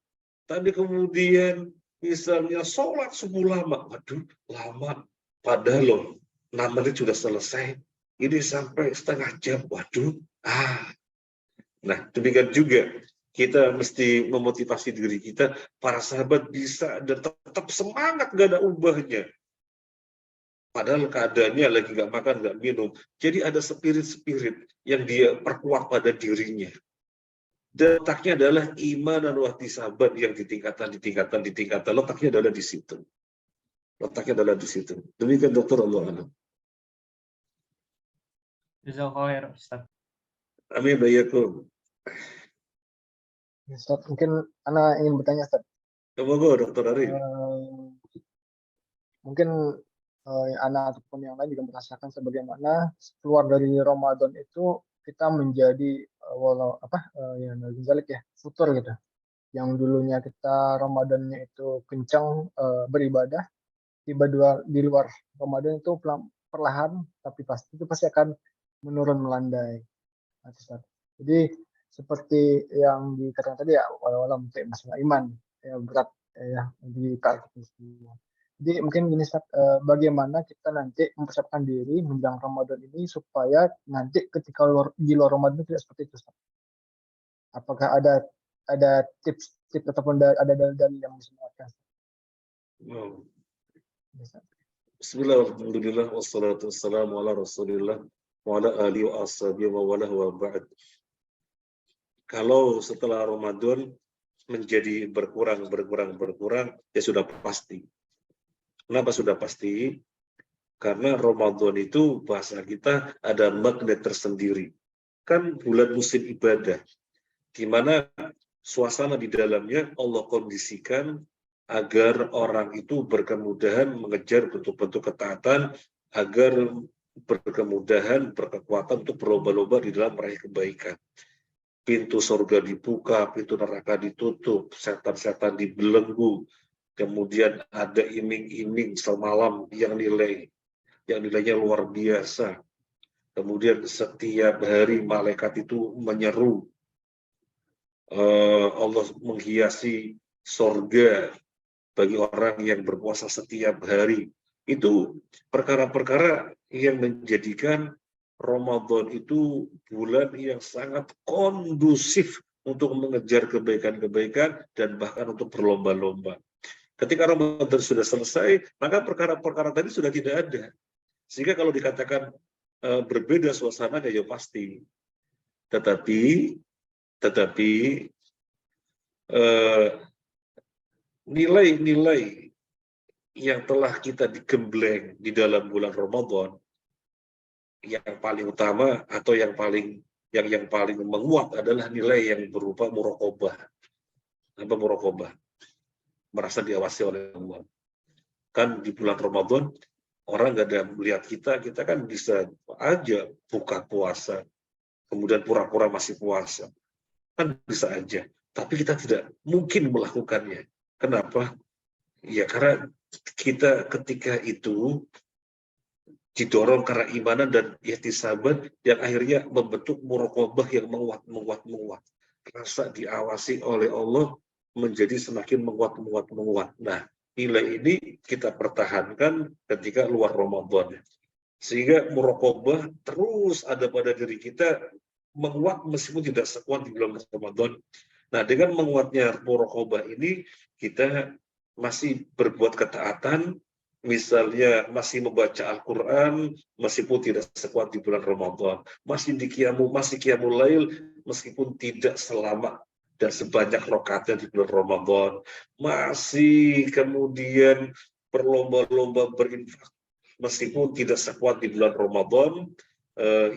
Tapi kemudian misalnya sholat subuh lama, waduh, lama. Padahal loh, 6 menit sudah selesai. Ini sampai setengah jam, waduh. Nah, demikian juga kita mesti memotivasi diri kita, para sahabat bisa dan tetap semangat, gak ada ubahnya. Padahal keadaannya lagi nggak makan, nggak minum. Jadi ada spirit-spirit yang dia perkuat pada dirinya. Dan letaknya adalah iman dan wahtisaban yang ditingkatkan. Letaknya adalah di situ. Demikian dokter, Allah alam. Jazakallahu Ustaz. Amin, bayakum. Ustaz, mungkin Ana ingin bertanya, Ustaz. Semoga dokter Arif. Mungkin Ana ataupun yang lain juga merasakan sebagaimana keluar dari Ramadan itu kita menjadi futur gitu. Yang dulunya kita Ramadannya itu kencang beribadah, tiba di luar Ramadan itu perlahan tapi pasti akan menurun melandai. Jadi seperti yang dikatakan tadi ya, walau masalah iman ya berat ya di kita semua. Jadi mungkin gini Ustaz, bagaimana kita nanti mempersiapkan diri menjelang Ramadan ini supaya nanti ketika di luar Ramadan tidak seperti itu Ustaz. Apakah ada tips ataupun ada dalil yang bisa menguatkan? Bismillahirrahmanirrahim. Wassalatu wassalamu ala Rasulillah wa ala alihi wa ashabihi wa wala wa ba'd. Kalau setelah Ramadan menjadi berkurang ya sudah pasti. Kenapa sudah pasti? Karena Ramadan itu bahasa kita ada magnet tersendiri. Kan bulan musim ibadah, di mana suasana di dalamnya Allah kondisikan agar orang itu berkemudahan mengejar bentuk-bentuk ketaatan, agar berkemudahan, berkekuatan untuk berlomba-lomba di dalam meraih kebaikan. Pintu surga dibuka, pintu neraka ditutup, setan-setan dibelenggu, kemudian ada iming-iming semalam yang nilainya luar biasa. Kemudian setiap hari malaikat itu menyeru, Allah menghiasi surga bagi orang yang berpuasa setiap hari. Itu perkara-perkara yang menjadikan Ramadan itu bulan yang sangat kondusif untuk mengejar kebaikan-kebaikan dan bahkan untuk berlomba-lomba. Ketika Ramadan sudah selesai, maka perkara-perkara tadi sudah tidak ada. Sehingga kalau dikatakan berbeda suasananya ya pasti. Tetapi nilai-nilai yang telah kita digembleng di dalam bulan Ramadan, yang paling utama atau yang paling menguat adalah nilai yang berupa muraqabah. Apa muraqabah? Merasa diawasi oleh Allah. Kan di bulan Ramadan orang nggak ada melihat kita kan bisa aja buka puasa, kemudian pura-pura masih puasa, kan bisa aja. Tapi kita tidak mungkin melakukannya. Kenapa? Ya karena kita ketika itu didorong karena imanan dan ihtisaban yang akhirnya membentuk muraqabah yang menguat. Rasa diawasi oleh Allah menjadi semakin menguat. Nah, nilai ini kita pertahankan ketika luar Ramadan. Sehingga muraqabah terus ada pada diri kita, menguat meskipun tidak sekuat di bulan Ramadan. Nah, dengan menguatnya muraqabah ini, kita masih berbuat ketaatan, misalnya masih membaca Al-Quran, meskipun tidak sekuat di bulan Ramadan. Masih qiyamul lail, meskipun tidak selama dan sebanyak rakaatnya di bulan Ramadan. Masih kemudian berlomba-lomba berinfak, meskipun tidak sekuat di bulan Ramadan,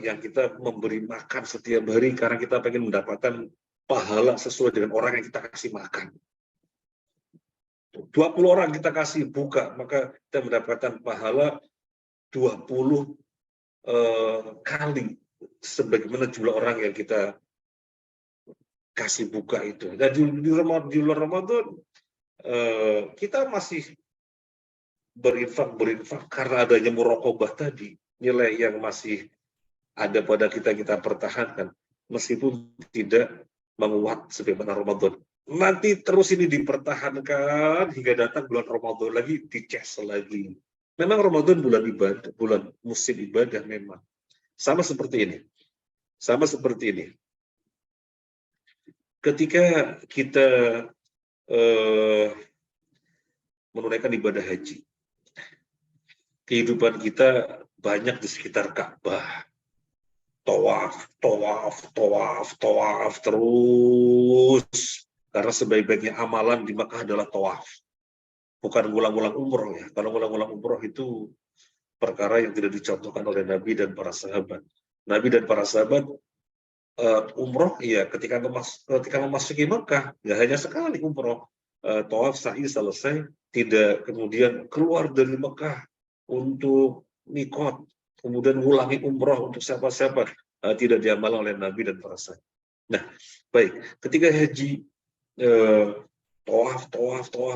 yang kita memberi makan setiap hari karena kita pengen mendapatkan pahala sesuai dengan orang yang kita kasih makan. 20 orang kita kasih buka, maka kita mendapatkan pahala 20 kali sebagaimana jumlah orang yang kita kasih buka itu. Dan di luar Ramadan kita masih berinfak karena adanya muraqabah tadi, nilai yang masih ada pada kita pertahankan meskipun tidak menguat sebagaimana Ramadan. Nanti terus ini dipertahankan hingga datang bulan Ramadan lagi, dicas lagi. Memang Ramadan bulan ibadah, bulan musim ibadah memang. Sama seperti ini. Ketika kita menunaikan ibadah haji, kehidupan kita banyak di sekitar Ka'bah. Tawaf terus. Karena sebaik-baiknya amalan di Makkah adalah tawaf. Bukan ngulang-ngulang umroh ya. Kalau ngulang-ngulang umroh itu perkara yang tidak dicontohkan oleh Nabi dan para sahabat. Nabi dan para sahabat umroh ya ketika memasuki Makkah, nggak hanya sekali umroh. Tawaf sa'i selesai, tidak kemudian keluar dari Makkah untuk mikot, kemudian ngulangi umroh untuk siapa-siapa, tidak diamal oleh Nabi dan para sahabat. Nah, baik, ketika haji, tawaf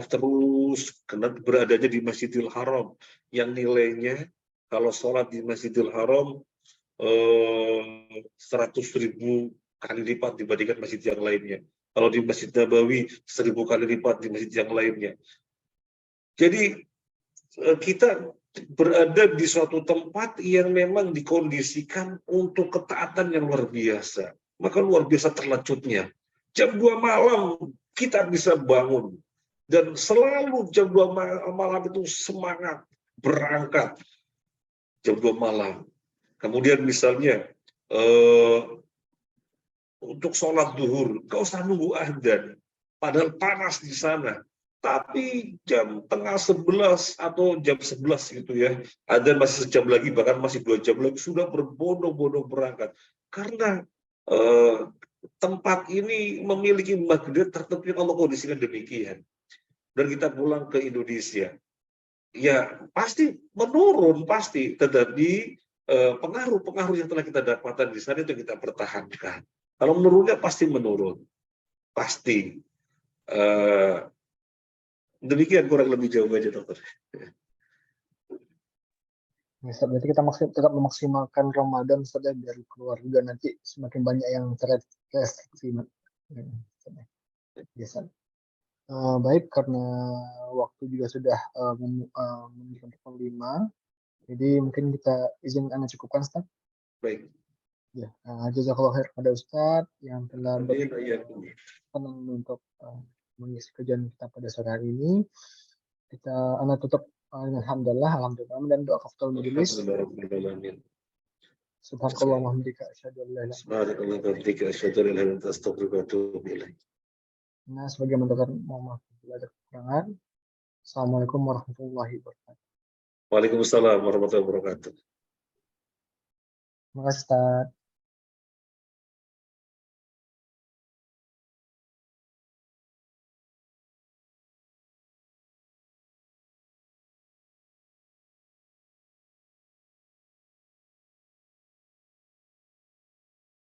terus, karena beradanya di Masjidil Haram, yang nilainya kalau sholat di Masjidil Haram 100.000 kali lipat dibandingkan masjid yang lainnya. Kalau di Masjid Nabawi 1000 kali lipat di masjid yang lainnya. Jadi kita berada di suatu tempat yang memang dikondisikan untuk ketaatan yang luar biasa. Maka luar biasa terlejutnya. Jam 2 malam kita bisa bangun. Dan selalu jam 2 malam itu semangat berangkat. Jam 2 malam. Kemudian misalnya untuk sholat duhur, gak usah nunggu adzan. Padahal panas di sana. Tapi jam tengah 11 atau jam 11 gitu ya, ada masih sejam lagi, bahkan masih 2 jam lagi, sudah berbondong-bondong berangkat. Karena tempat ini memiliki magnet tertentu yang Allah kondisikan demikian. Dan kita pulang ke Indonesia, ya pasti menurun, pasti. Tetapi pengaruh-pengaruh yang telah kita dapatkan di sana itu kita pertahankan. Kalau menurunnya pasti menurun. Pasti. Demikian kurang lebih jawabannya, dokter. Ya, berarti kita tetap memaksimalkan Ramadan saja dari keluarga, nanti semakin banyak yang terrestriksi. Biasa. Baik, karena waktu juga sudah menunjukkan pukul 5, jadi mungkin kita izin Anda cukupkan, Ustaz. Baik. Ya, jazakallahu khair pada Ustaz yang telah berkenan untuk mengisi kajian kita pada sore hari ini. Anda tutup dengan alhamdulillah dan doa kafaratul majelis. Subhanallah wa bihamdika asyhadu an la ilaha illa anta. Nah, sebagai mendengar mohon maaf bila ada kekurangan. Assalamualaikum warahmatullahi wabarakatuh. Waalaikumsalam warahmatullahi wabarakatuh. Terima kasih, Ustaz.